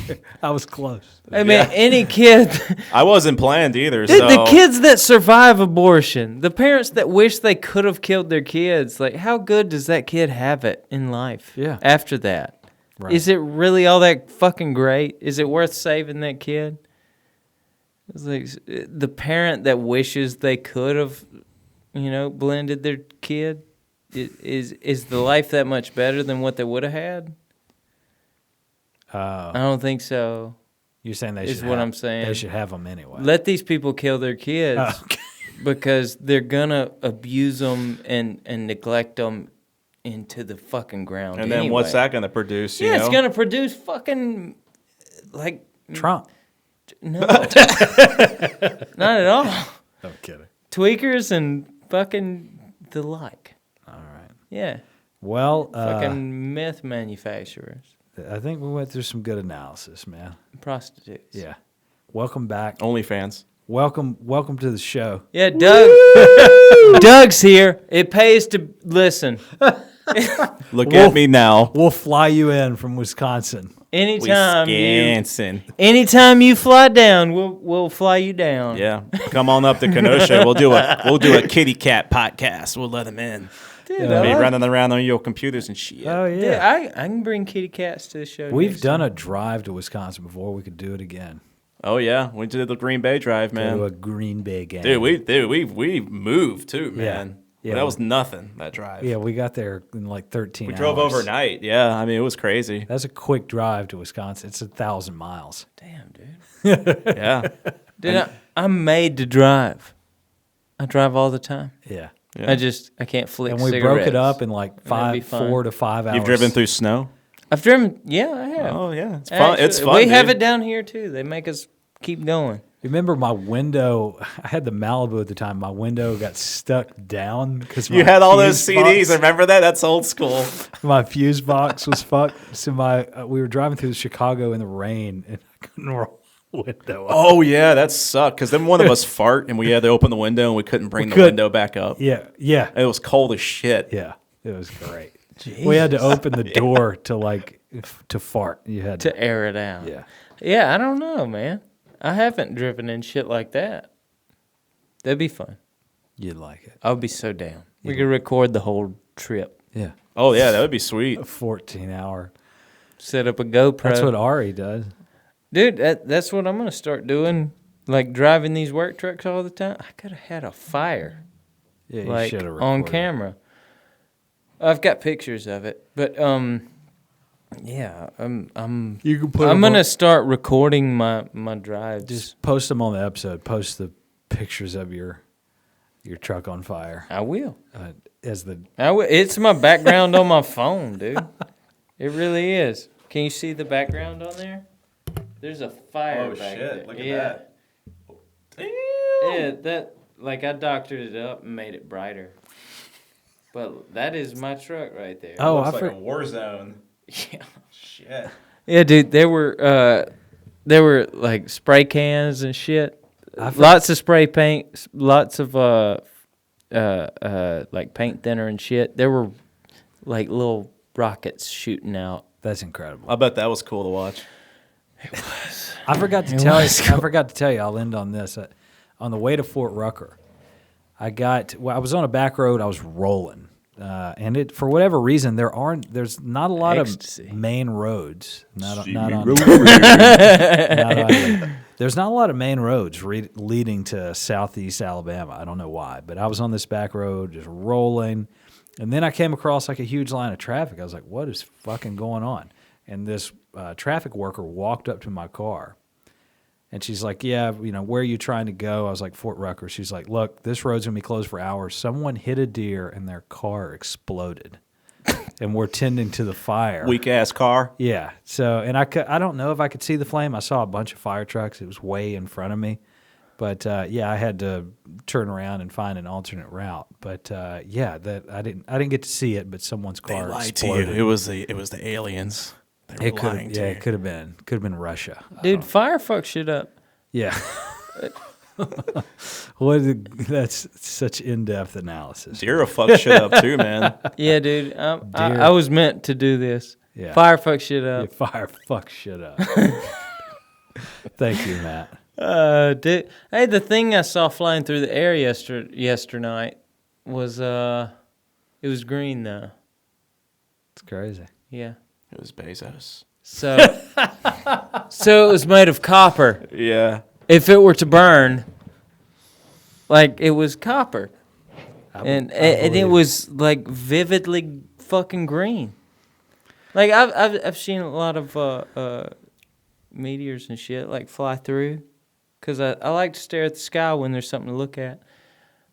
I was close. I mean, any kid. I wasn't planned either. Dude, So the kids that survive abortion, the parents that wish they could have killed their kids, like, how good does that kid have it in life? Yeah. After that, Right. is it really all that fucking great? Is it worth saving that kid? It's like the parent that wishes they could have, blended their kid. Is the life that much better than what they would have had? I don't think so. You're saying they Is should. what have, I'm saying. They should have them anyway. Let these people kill their kids Oh, okay. because they're gonna abuse them and neglect them into the fucking ground. and then what's anyway. that going to produce? Yeah, You it's know? gonna produce fucking like Trump. no, not at all. I'm kidding. Tweakers and fucking the like. All right. Yeah, Well, fucking myth manufacturers, I think we went through some good analysis, man. prostitutes. Yeah. Welcome back. OnlyFans. Welcome to the show. Yeah, Doug. Doug's here. It pays to listen. Look at me now. We'll fly you in from Wisconsin. Anytime Wisconsin. anytime you fly down, we'll fly you down. Yeah, come on up to Kenosha. We'll do a kitty cat podcast. We'll let them in. Dude, Yeah. Be I like- running around on your computers and shit. Oh Dude, yeah. I can bring kitty cats to the show. We've next done time. a drive to Wisconsin before. We could do it again. Oh yeah, we did the Green Bay drive, Go to man. a Green Bay game. Dude, we moved too, man. Yeah. That was nothing. That drive. Yeah, we got there in like 13 we hours. drove overnight. Yeah, I mean it was crazy. That's a quick drive to Wisconsin. It's 1,000 miles. Damn, dude. Yeah, Dude, I'm made to drive. I drive all the time. Yeah. yeah. I can't flick And we cigarettes. broke it up in like that'd be fun. 4 to 5 hours. You've driven through snow. I've driven. Yeah, I have. Oh yeah, it's fun. It's Actually, fun. We have dude. it down here too. They make us keep going. Remember my window? I had the Malibu at the time. My window got stuck down because You had all those CDs. Remember that? That's old school. My fuse box was fucked. So we were driving through Chicago in the rain, and I couldn't roll the window up. Oh yeah, that sucked. Because then one of us fart and we had to open the window and we couldn't bring the couldn't. window back up. Yeah, yeah, It was cold as shit. yeah. It was great. We had to open the door to fart. You had To air it out. Yeah. Yeah, I don't know, man. I haven't driven in shit like that. That'd be fun. You'd like it. I'll be so down. We could record the whole trip. Yeah. Oh yeah, that would be sweet. A 14-hour. Set up a GoPro. That's what Ari does. Dude, that's what I'm going to start doing. Like driving these work trucks all the time. I could have had a fire. Yeah, you Like should have on recorded. camera. I've got pictures of it. But yeah, I'm You can put I'm them going to on- start recording my drives. Just post them on the episode. Post the pictures of your truck on fire. I will. As the It's my background on my phone, dude. It really is. Can you see the background on there? There's a fire Oh back shit! there. Look at Yeah. that. Damn. Yeah, that like I doctored it up and made it brighter. But that is my truck right there. Oh, Looks I like for- a war zone. Yeah. Shit. Yeah, dude, there were like spray cans and shit. I for- Lots of spray paint, lots of like paint thinner and shit. There were like little rockets shooting out. That's incredible. I bet that was cool to watch. I forgot to tell you. I forgot to tell you. I'll end on this. On the way to Fort Rucker, I was on a back road. I was rolling, and for whatever reason, there's not a lot Ecstasy. of main roads. Not on. There's not a lot of main roads leading to Southeast Alabama. I don't know why, but I was on this back road just rolling, and then I came across like a huge line of traffic. I was like, "What is fucking going on?" And this traffic worker walked up to my car, and she's like, "Yeah, where are you trying to go?" I was like, "Fort Rucker." She's like, "Look, this road's gonna be closed for hours. Someone hit a deer and their car exploded, and we're tending to the fire." Weak ass car. Yeah. So, and I don't know if I could see the flame. I saw a bunch of fire trucks. It was way in front of me. But yeah, I had to turn around and find an alternate route. But yeah, that I didn't get to see it, but someone's car exploded. It was the aliens. They were lying to you. It could have been Russia. Dude, fire fuck shit up. Yeah. That's such in-depth analysis. Deer fuck shit up too, man. Yeah, dude. I was meant to do this. Yeah. Fire fuck shit Yeah, up. fire fuck shit up. Thank you, Matt. Dude. Hey, the thing I saw flying through the air yesternight was it was green though. It's crazy. Yeah. It was Bezos. So so it was made of copper. Yeah. If it were to burn, like it was copper. And it believe. was like vividly fucking green. Like I've seen a lot of meteors and shit like fly through, cause I like to stare at the sky when there's something to look at.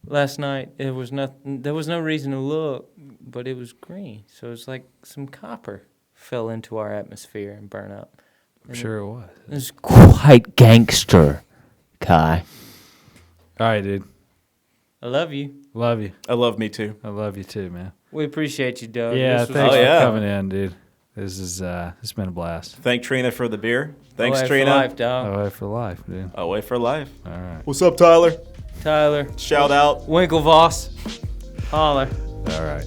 Last night there was no reason to look, but it was green, so it's like some copper fell into our atmosphere and burned up. I'm sure it was. It was quite gangster, Kai. All right, dude. I love you. Love you. I love me too. I love you too, man. We appreciate you, Doug. Yeah, This was thanks Oh, for yeah. coming in, dude. This is it's been a blast. Thank Trina for the beer. Thanks, OA for Trina. life, dog. Oh, for life, dude. Away for life. All right. What's up, Tyler? Tyler. Shout out. Winklevoss. Holler. All right.